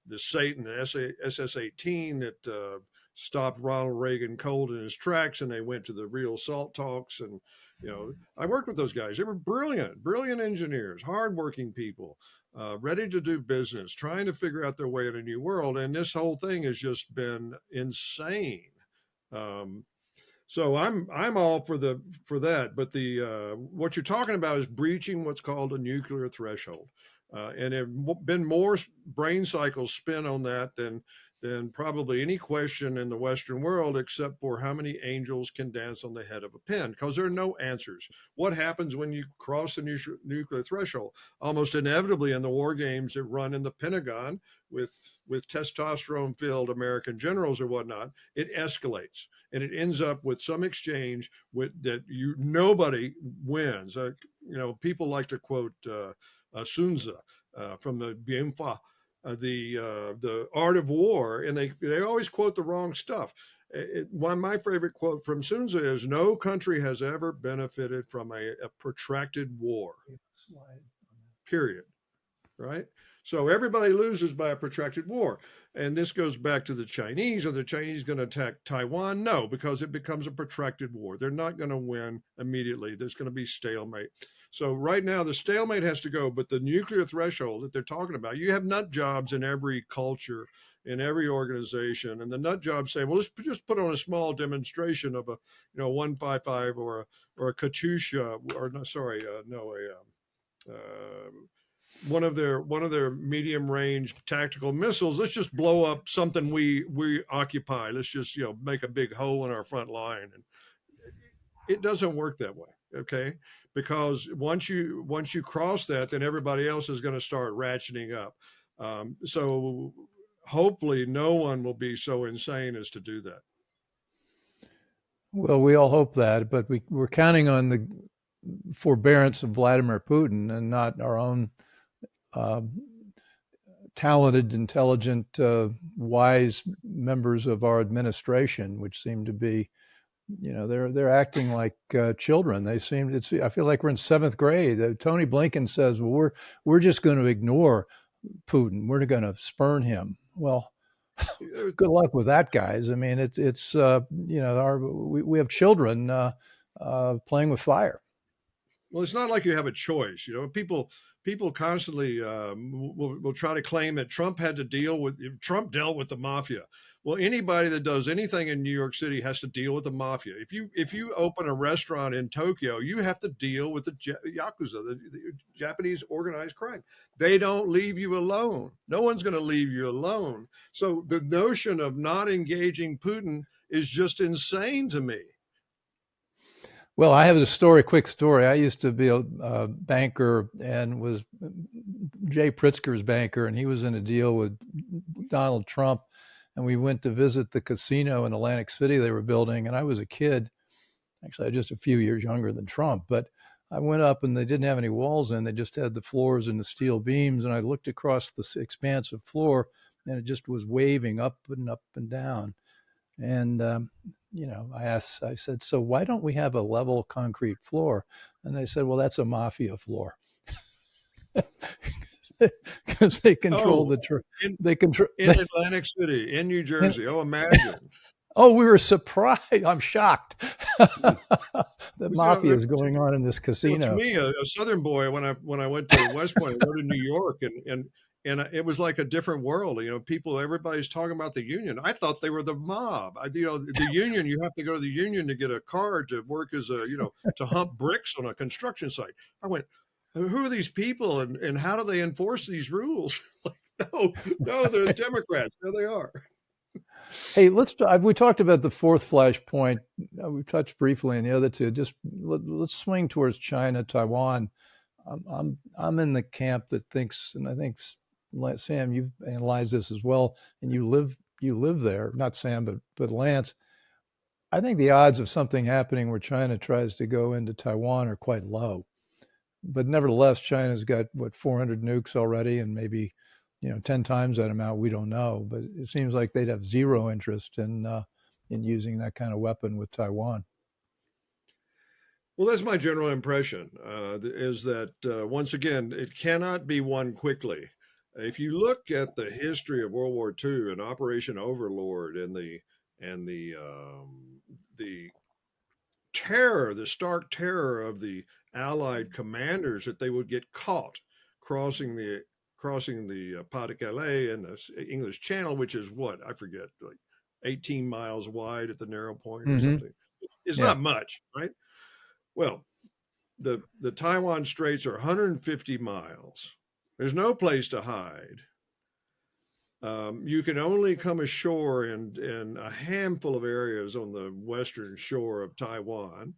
the Satan, the SS-18 that stopped Ronald Reagan cold in his tracks, and they went to the real SALT talks. And I worked with those guys. They were brilliant engineers, hardworking people, ready to do business, trying to figure out their way in a new world. And this whole thing has just been insane. So I'm all for that, but the what you're talking about is breaching what's called a nuclear threshold, and there have been more brain cycles spent on that than probably any question in the Western world, except for how many angels can dance on the head of a pin, because there are no answers. What happens when you cross the nuclear threshold? Almost inevitably, in the war games that run in the Pentagon with testosterone-filled American generals or whatnot, it escalates, and it ends up with some exchange that nobody wins. People like to quote Sun Tzu from the Bien Fa, the art of war, and they always quote the wrong stuff. One of my favorite quote from Sun Tzu is, "No country has ever benefited from a protracted war." Period. Right? So everybody loses by a protracted war. And this goes back to the Chinese. Are the Chinese going to attack Taiwan? No, because it becomes a protracted war. They're not going to win immediately. There's going to be stalemate. So right now the stalemate has to go, but the nuclear threshold that they're talking about, you have nut jobs in every culture, in every organization, and the nut jobs say, well, let's just put on a small demonstration of a 155 or a Katyusha, or no, sorry, no, one of their medium range tactical missiles. Let's just blow up something we occupy. Let's just make a big hole in our front line. And it doesn't work that way, okay? Because once you cross that, then everybody else is going to start ratcheting up. So hopefully no one will be so insane as to do that. Well, we all hope that, but we're counting on the forbearance of Vladimir Putin and not our own talented, intelligent, wise members of our administration, which seem to be, they're acting like children. I feel like we're in seventh grade. Tony Blinken says, "Well, we're just going to ignore Putin. We're going to spurn him." Well, good luck with that, guys. I mean, we have children playing with fire. Well, it's not like you have a choice. People constantly will try to claim that Trump dealt with the mafia. Well, anybody that does anything in New York City has to deal with the mafia. If you open a restaurant in Tokyo, you have to deal with the yakuza, the Japanese organized crime. They don't leave you alone. No one's going to leave you alone. So the notion of not engaging Putin is just insane to me. Well, I have a quick story. I used to be a banker and was Jay Pritzker's banker, and he was in a deal with Donald Trump. And we went to visit the casino in Atlantic City they were building. And I was a kid, actually, just a few years younger than Trump. But I went up and they didn't have any walls in. They just had the floors and the steel beams. And I looked across the expansive floor and it just was waving up and down. And, I said, so why don't we have a level concrete floor? And they said, well, that's a mafia floor. Because they control in Atlantic City, in New Jersey. Imagine. Oh, we were surprised. I'm shocked. The mafia is going on in this casino. To me, a Southern boy, when I went to West Point, I went to New York, and it was like a different world. Everybody's talking about the union. I thought they were the mob. The union, you have to go to the union to get a card to work as to hump bricks on a construction site. I went, who are these people and how do they enforce these rules? No, they're Democrats. There they are. Hey, we talked about the fourth flashpoint. We touched briefly on the other two. Just let's swing towards China, Taiwan. I'm in the camp that thinks, and I think Sam, you've analyzed this as well, and you live there. Not Sam, but Lance. I think the odds of something happening where China tries to go into Taiwan are quite low. But nevertheless, China's got 400 nukes already, and maybe 10 times that amount. We don't know, but it seems like they'd have zero interest in using that kind of weapon with Taiwan. Well, that's my general impression. Is that once again, it cannot be won quickly. If you look at the history of World War II and Operation Overlord and the terror, the stark terror of the Allied commanders that they would get caught crossing the Pas-de-Calais and the English Channel, which is what I forget, like 18 miles wide at the narrow point or something. It's not much, right? Well, the Taiwan Straits are 150 miles. There's no place to hide. You can only come ashore in a handful of areas on the western shore of Taiwan.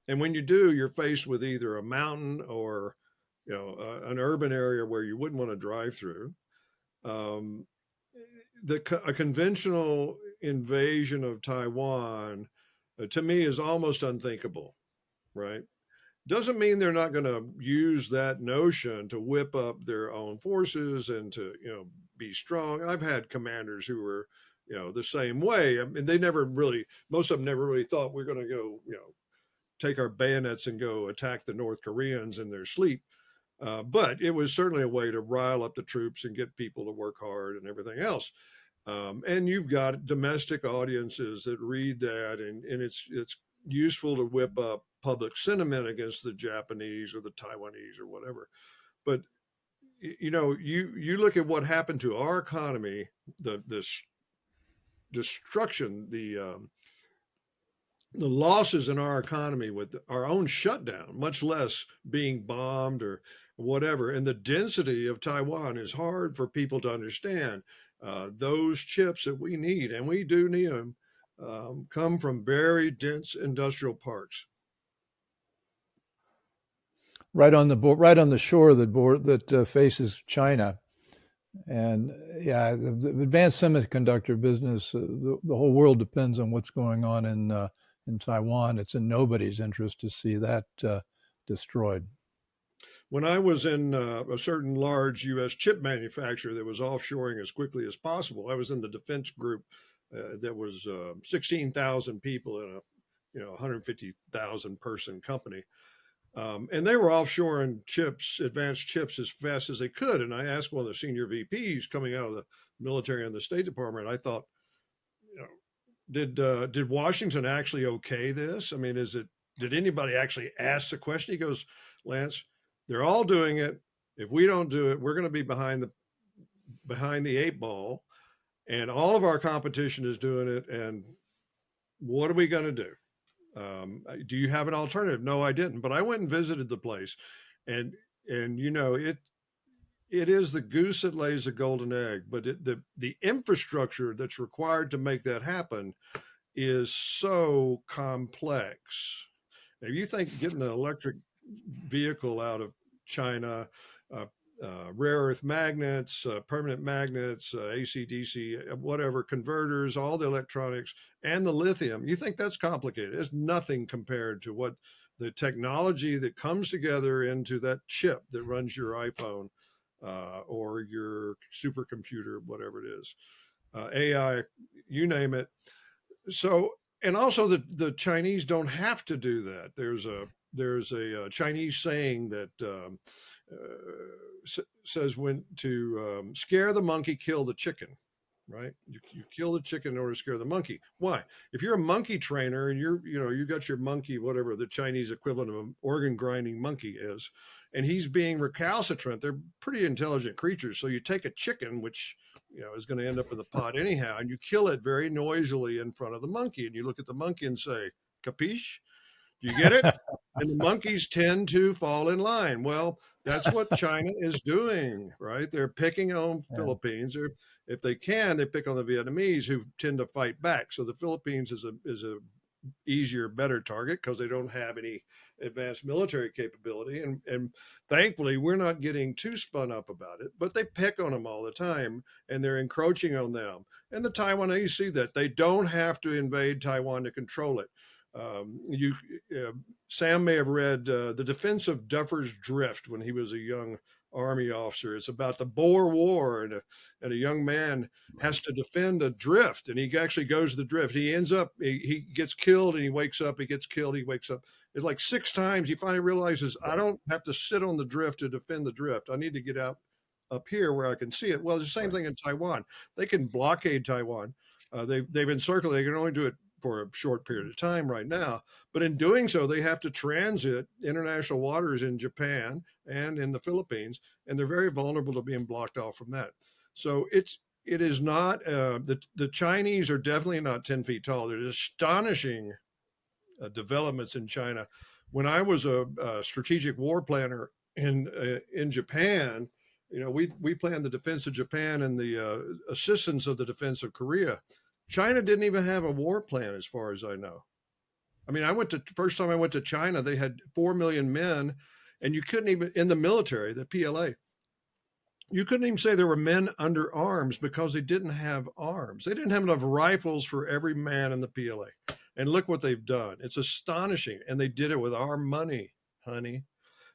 And when you do, you're faced with either a mountain or an urban area where you wouldn't want to drive through. A conventional invasion of Taiwan, to me, is almost unthinkable, right? Doesn't mean they're not going to use that notion to whip up their own forces and to, be strong. I've had commanders who were, the same way. I mean, most of them never really thought we're going to go, take our bayonets and go attack the North Koreans in their sleep. But it was certainly a way to rile up the troops and get people to work hard and everything else. And you've got domestic audiences that read that, and it's useful to whip up public sentiment against the Japanese or the Taiwanese or whatever. But you look at what happened to our economy, the destruction, the losses in our economy with our own shutdown, much less being bombed or whatever. And the density of Taiwan is hard for people to understand. Those chips that we need, and we do need them, come from very dense industrial parks. Right on the shore of the board that faces China. And yeah, the advanced semiconductor business, the whole world depends on what's going on in Taiwan. It's in nobody's interest to see that destroyed. When I was in a certain large U.S. chip manufacturer that was offshoring as quickly as possible, I was in the defense group that was 16,000 people in a 150,000 person company. And they were offshoring advanced chips, as fast as they could. And I asked one of the senior VPs coming out of the military and the State Department, I thought, did Washington actually okay this? I mean, did anybody actually ask the question? He goes, Lance, they're all doing it. If we don't do it, we're going to be behind the 8 ball. and all of our competition is doing it. And what are we going to do? Do you have an alternative? No, I didn't, but I went and visited the place, and it is the goose that lays the golden egg, but the infrastructure that's required to make that happen is so complex. If you think getting an electric vehicle out of China, uh, rare earth magnets, permanent magnets, AC, DC, whatever, converters, all the electronics, and the lithium, you think that's complicated. It's nothing compared to what the technology that comes together into that chip that runs your iPhone or your supercomputer, whatever it is, AI, you name it. So, and also the Chinese don't have to do that. There's a Chinese saying that says when to scare the monkey, kill the chicken. Right? You kill the chicken in order to scare the monkey. Why? If you're a monkey trainer and you got your monkey, whatever the Chinese equivalent of an organ grinding monkey is, and he's being recalcitrant, they're pretty intelligent creatures. So you take a chicken, which is going to end up in the pot anyhow, and you kill it very noisily in front of the monkey, and you look at the monkey and say, "Capiche? Do you get it?" And the monkeys tend to fall in line. Well, that's what China is doing, right? They're picking on Yeah. Philippines, or if they can, they pick on the Vietnamese who tend to fight back. So the Philippines is a easier, better target because they don't have any advanced military capability. And thankfully, we're not getting too spun up about it, but they pick on them all the time and they're encroaching on them. And the Taiwanese see that they don't have to invade Taiwan to control it. You, Sam may have read The Defense of Duffer's Drift when he was a young Army officer. It's about the Boer War, and a young man has to defend a drift, and he actually goes to the drift. He ends up, he gets killed, and he wakes up. He gets killed. He wakes up. It's like 6 times. He finally realizes, I don't have to sit on the drift to defend the drift. I need to get out up here where I can see it. Well, it's the same thing in Taiwan. They can blockade Taiwan. They've encircled. They can only do it for a short period of time right now. But in doing so, they have to transit international waters in Japan and in the Philippines, and they're very vulnerable to being blocked off from that. So it is not the Chinese are definitely not 10 feet tall. There's astonishing developments in China. When I was a strategic war planner in Japan, we planned the defense of Japan and the assistance of the defense of Korea. China didn't even have a war plan, as far as I know. I mean, first time I went to China, they had 4 million men, and you couldn't even, in the military, the PLA, you couldn't even say there were men under arms because they didn't have arms. They didn't have enough rifles for every man in the PLA. And look what they've done. It's astonishing. And they did it with our money, honey,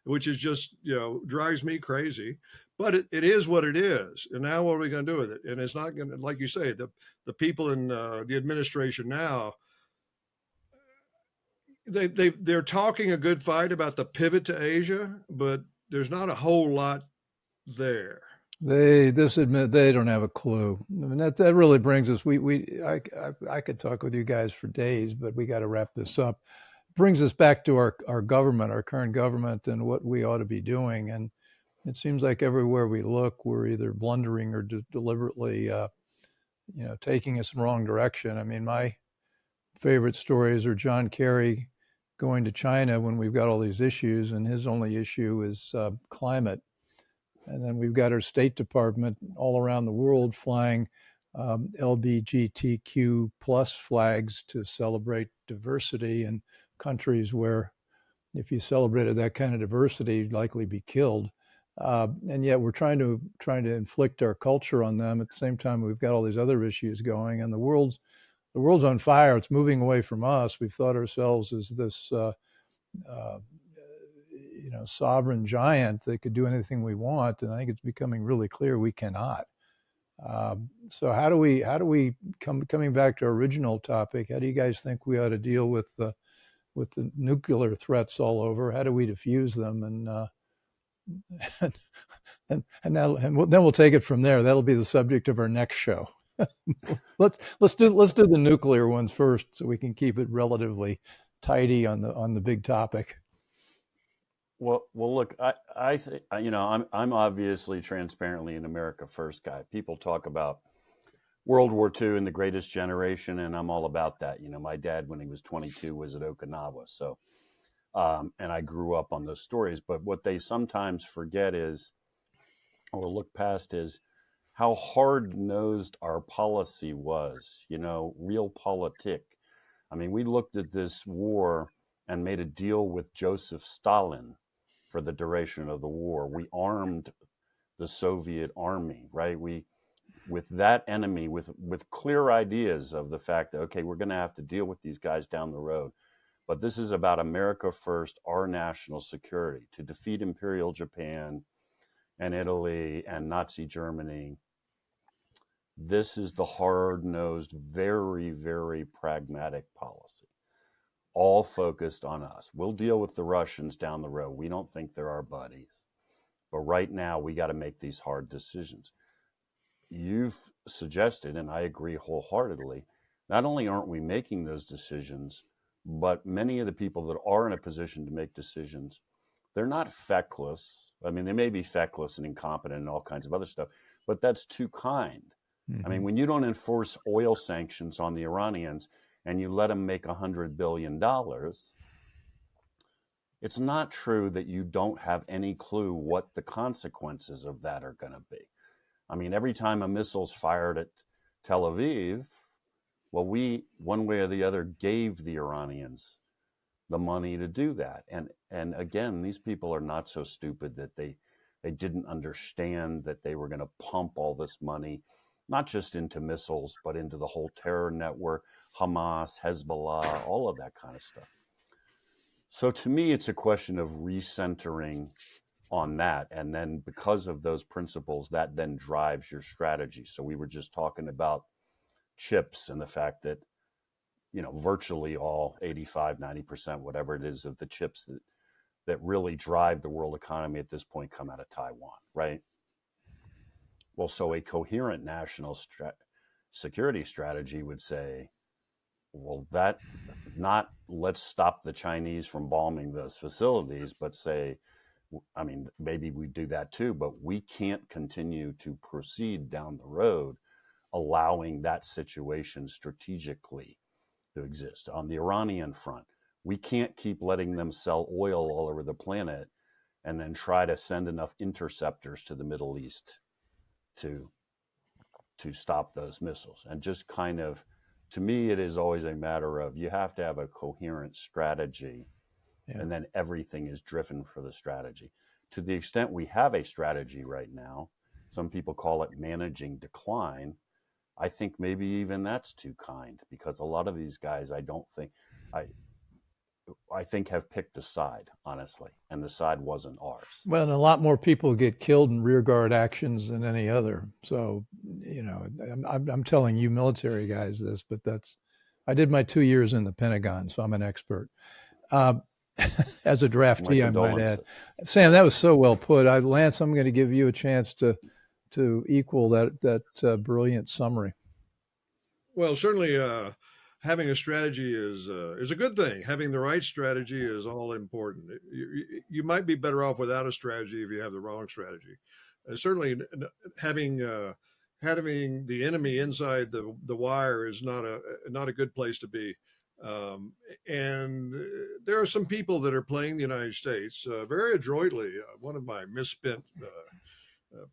which is just, drives me crazy. But it is what it is. And now what are we going to do with it? And it's not going to, like you say, the people in the administration now, they're talking a good fight about the pivot to Asia, but there's not a whole lot there. They this admit they don't have a clue. I mean that really brings us. I could talk with you guys for days, but we got to wrap this up. Brings us back to our government, our current government, and what we ought to be doing. And it seems like everywhere we look, we're either blundering or deliberately, taking us in the wrong direction. I mean, my favorite stories are John Kerry going to China when we've got all these issues, and his only issue is climate. And then we've got our State Department all around the world flying LGBTQ plus flags to celebrate diversity in countries where if you celebrated that kind of diversity, you'd likely be killed. And yet we're trying to inflict our culture on them. At the same time, we've got all these other issues going, and the world's on fire. It's moving away from us. We've thought ourselves as this sovereign giant that could do anything we want, and I think it's becoming really clear we cannot. So how do we coming back to our original topic? How do you guys think we ought to deal with the nuclear threats all over? How do we defuse them? And then we'll take it from there. That'll be the subject of our next show. let's do the nuclear ones first, so we can keep it relatively tidy on the big topic. Well, look, I think I'm obviously transparently an America First guy. People talk about World War II and the Greatest Generation, and I'm all about that. My dad, when he was 22, was at Okinawa, so and I grew up on those stories. But what they sometimes forget is, or look past, is how hard nosed our policy was. Realpolitik. I mean, we looked at this war and made a deal with Joseph Stalin for the duration of the war. We armed the Soviet army, right? With that enemy, with clear ideas of the fact that, okay, we're going to have to deal with these guys down the road. But this is about America first, our national security, to defeat Imperial Japan and Italy and Nazi Germany. This is the hard-nosed, very, very pragmatic policy, all focused on us. We'll deal with the Russians down the road. We don't think they're our buddies. But right now, we got to make these hard decisions. You've suggested, and I agree wholeheartedly, not only aren't we making those decisions, but many of the people that are in a position to make decisions, they're not feckless. I mean, they may be feckless and incompetent and all kinds of other stuff, but that's too kind. I mean, when you don't enforce oil sanctions on the Iranians and you let them make $100 billion, it's not true that you don't have any clue what the consequences of that are going to be. I mean, every time a missile's fired at Tel Aviv, well, we, one way or the other, gave the Iranians the money to do that. And again, these people are not so stupid that they didn't understand that they were going to pump all this money, not just into missiles, but into the whole terror network, Hamas, Hezbollah, all of that kind of stuff. So to me, it's a question of recentering on that. And then because of those principles, that then drives your strategy. So we were just talking about chips and the fact that, virtually all 85, 90%, whatever it is, of the chips that really drive the world economy at this point come out of Taiwan, right? Well, so a coherent national security strategy would say, well, that not let's stop the Chinese from bombing those facilities, but say, I mean, maybe we do that too, but we can't continue to proceed down the road allowing that situation strategically to exist. On the Iranian front, we can't keep letting them sell oil all over the planet and then try to send enough interceptors to the Middle East to stop those missiles. And just kind of, to me, it is always a matter of you have to have a coherent strategy, and then everything is driven for the strategy. To the extent we have a strategy right now, some people call it managing decline. I think maybe even that's too kind, because a lot of these guys, I think have picked a side, honestly, and the side wasn't ours. Well, and a lot more people get killed in rearguard actions than any other. So, I'm telling you military guys this, but I did my 2 years in the Pentagon, so I'm an expert. As a draftee, I might add. Sam, that was so well put. Lance, I'm going to give you a chance to equal that brilliant summary. Well, certainly, having a strategy is a good thing. Having the right strategy is all important. You might be better off without a strategy if you have the wrong strategy. Certainly, having the enemy inside the wire is not a good place to be. And there are some people that are playing the United States very adroitly. One of my misspent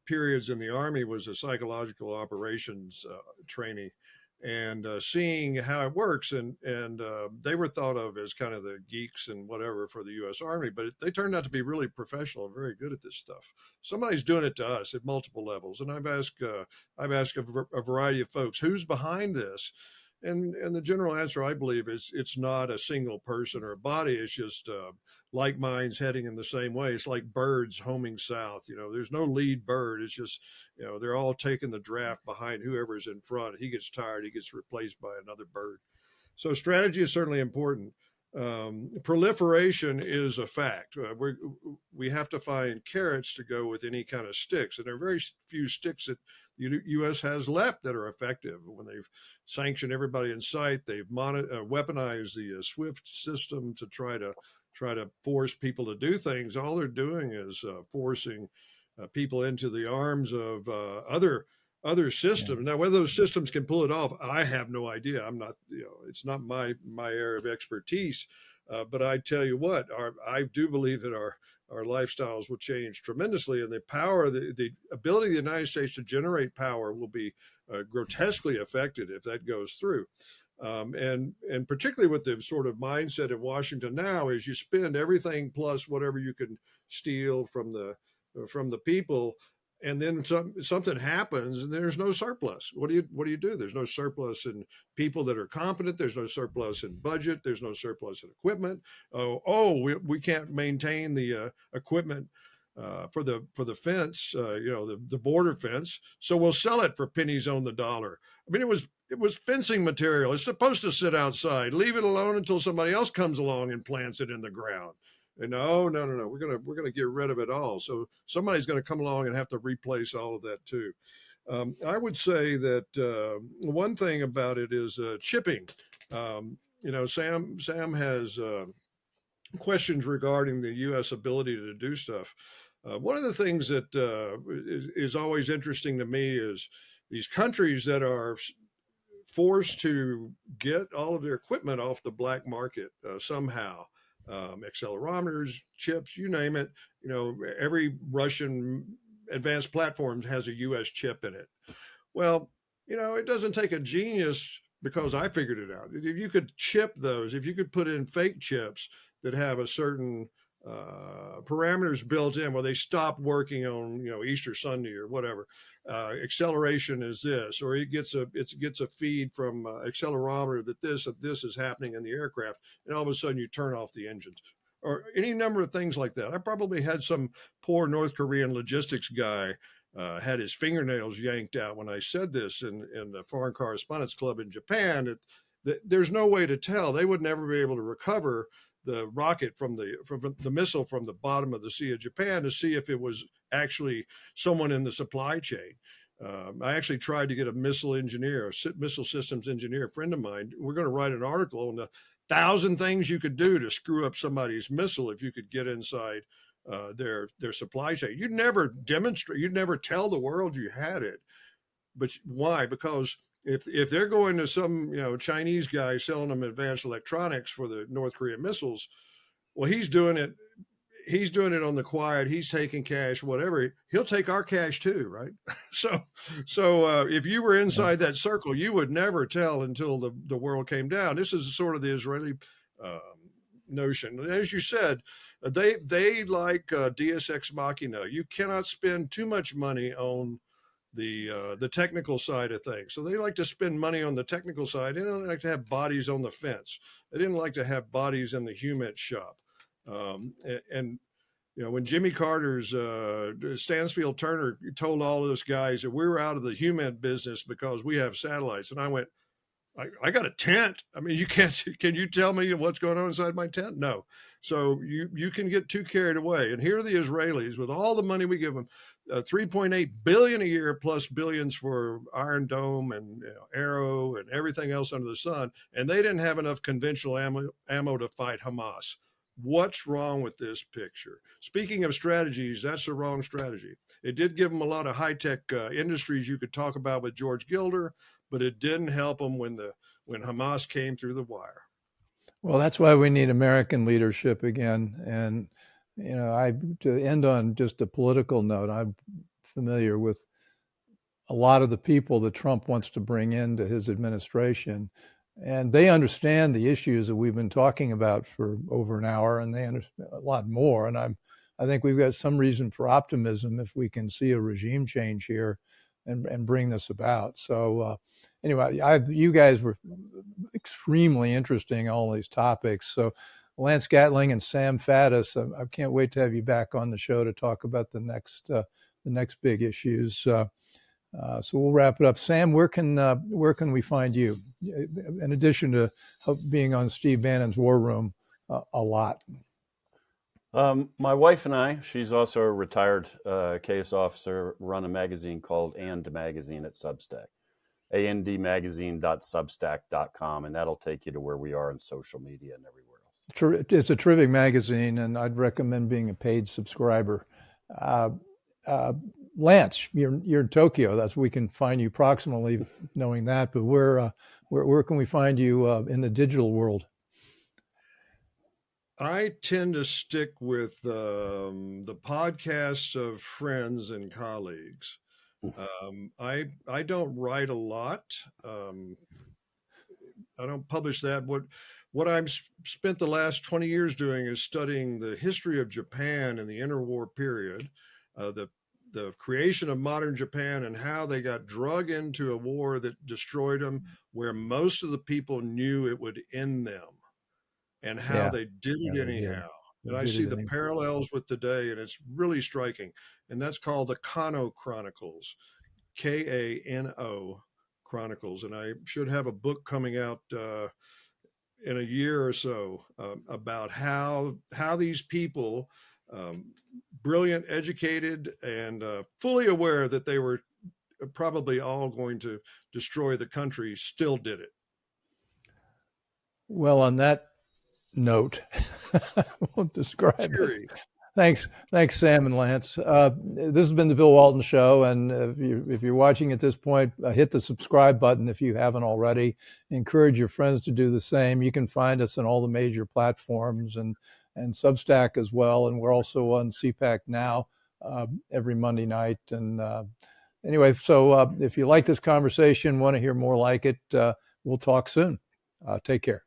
periods in the Army was a psychological operations trainee, and seeing how it works. And they were thought of as kind of the geeks and whatever for the U.S. Army, but they turned out to be really professional and very good at this stuff. Somebody's doing it to us at multiple levels, and I've asked a variety of folks, who's behind this? And the general answer, I believe, is it's not a single person or a body. It's just like minds heading in the same way. It's like birds homing south. There's no lead bird. It's just, they're all taking the draft behind whoever's in front. He gets tired, he gets replaced by another bird. So strategy is certainly important. Proliferation is a fact. We have to find carrots to go with any kind of sticks, and there are very few sticks that the U.S. has left that are effective. When they've sanctioned everybody in sight, they've weaponized the SWIFT system to try to force people to do things. All they're doing is forcing people into the arms of other other Yeah. systems. Now, whether those systems can pull it off, I have no idea. I'm not, it's not my area of expertise. But I tell you what, I do believe that our lifestyles will change tremendously, and the power, the ability of the United States to generate power will be grotesquely affected if that goes through. And particularly with the sort of mindset in Washington now is you spend everything plus whatever you can steal from the people, and then something happens and there's no surplus. What do you do? There's no surplus in people that are competent. There's no surplus in budget. There's no surplus in equipment. We can't maintain the equipment for the fence, the border fence. So we'll sell it for pennies on the dollar. I mean, it was fencing material. It's supposed to sit outside. Leave it alone until somebody else comes along and plants it in the ground. And no. We're gonna get rid of it all. So somebody's gonna come along and have to replace all of that too. I would say that one thing about it is chipping. Sam has questions regarding the U.S. ability to do stuff. One of the things that is always interesting to me is these countries that are forced to get all of their equipment off the black market somehow. Accelerometers, chips, you name it. Every Russian advanced platform has a U.S. chip in it. Well, it doesn't take a genius, because I figured it out. If you could chip those, if you could put in fake chips that have a certain parameters built in, where they stop working on Easter Sunday or whatever. Acceleration is this, or it gets a feed from accelerometer that this is happening in the aircraft, and all of a sudden you turn off the engines, or any number of things like that. I probably had some poor North Korean logistics guy had his fingernails yanked out when I said this in the Foreign Correspondents Club in Japan. There's no way to tell. They would never be able to recover the rocket from the missile from the bottom of the Sea of Japan to see if it was actually someone in the supply chain. I actually tried to get a missile systems engineer, a friend of mine. We're going to write an article on the 1,000 things you could do to screw up somebody's missile if you could get inside their supply chain. You'd never demonstrate. You'd never tell the world you had it. But why? Because if they're going to some Chinese guy selling them advanced electronics for the North Korean missiles, well, he's doing it on the quiet. He's taking cash, whatever. He'll take our cash too, right? So if you were inside that circle, you would never tell until the world came down. This is sort of the Israeli notion. And as you said, they like Deus ex machina. You cannot spend too much money on the technical side of things. So they like to spend money on the technical side. They don't like to have bodies on the fence. They didn't like to have bodies in the HUMINT shop. And when Jimmy Carter's Stansfield Turner told all of those guys that we were out of the HUMINT business because we have satellites, and I went, I got a tent. I mean, can you tell me what's going on inside my tent? No. So you can get too carried away. And here are the Israelis with all the money we give them, 3.8 billion a year plus billions for Iron Dome and Arrow and everything else under the sun. And they didn't have enough conventional ammo to fight Hamas. What's wrong with this picture? Speaking of strategies, that's the wrong strategy. It did give them a lot of high-tech industries you could talk about with George Gilder, but it didn't help them when Hamas came through the wire. Well, that's why we need American leadership again. And to end on just a political note, I'm familiar with a lot of the people that Trump wants to bring into his administration, and they understand the issues that we've been talking about for over an hour, and they understand a lot more. And I think we've got some reason for optimism if we can see a regime change here and bring this about. So anyway, you guys were extremely interesting, all these topics. So Lance Gatling and Sam Faddis, I can't wait to have you back on the show to talk about the next big issues. So we'll wrap it up. Sam, where can we find you? In addition to being on Steve Bannon's War Room a lot. My wife and I, she's also a retired case officer, run a magazine called And Magazine at Substack, andmagazine.substack.com, and that'll take you to where we are in social media and everywhere else. It's a terrific magazine, and I'd recommend being a paid subscriber. Lance, you're in Tokyo. That's where we can find you approximately, knowing that. But where can we find you in the digital world? I tend to stick with the podcasts of friends and colleagues. I don't write a lot. Um, I don't publish that. What I've spent the last 20 years doing is studying the history of Japan in the interwar period, the creation of modern Japan and how they got drug into a war that destroyed them, where most of the people knew it would end them, and how Yeah, they did yeah, it they did. anyhow. They And I did see it the anyway. parallels with today, and it's really striking. And that's called the Kano Chronicles, Kano Chronicles. And I should have a book coming out in a year or so about how these people, um, brilliant, educated, and fully aware that they were probably all going to destroy the country, still did it. Well, on that note, I won't describe it. Cheery. Thanks, Sam and Lance. This has been the Bill Walton Show, and if you're watching at this point, hit the subscribe button if you haven't already. Encourage your friends to do the same. You can find us on all the major platforms and Substack as well, and we're also on CPAC now every Monday night. And anyway, so if you like this conversation, want to hear more like it, we'll talk soon. Take care.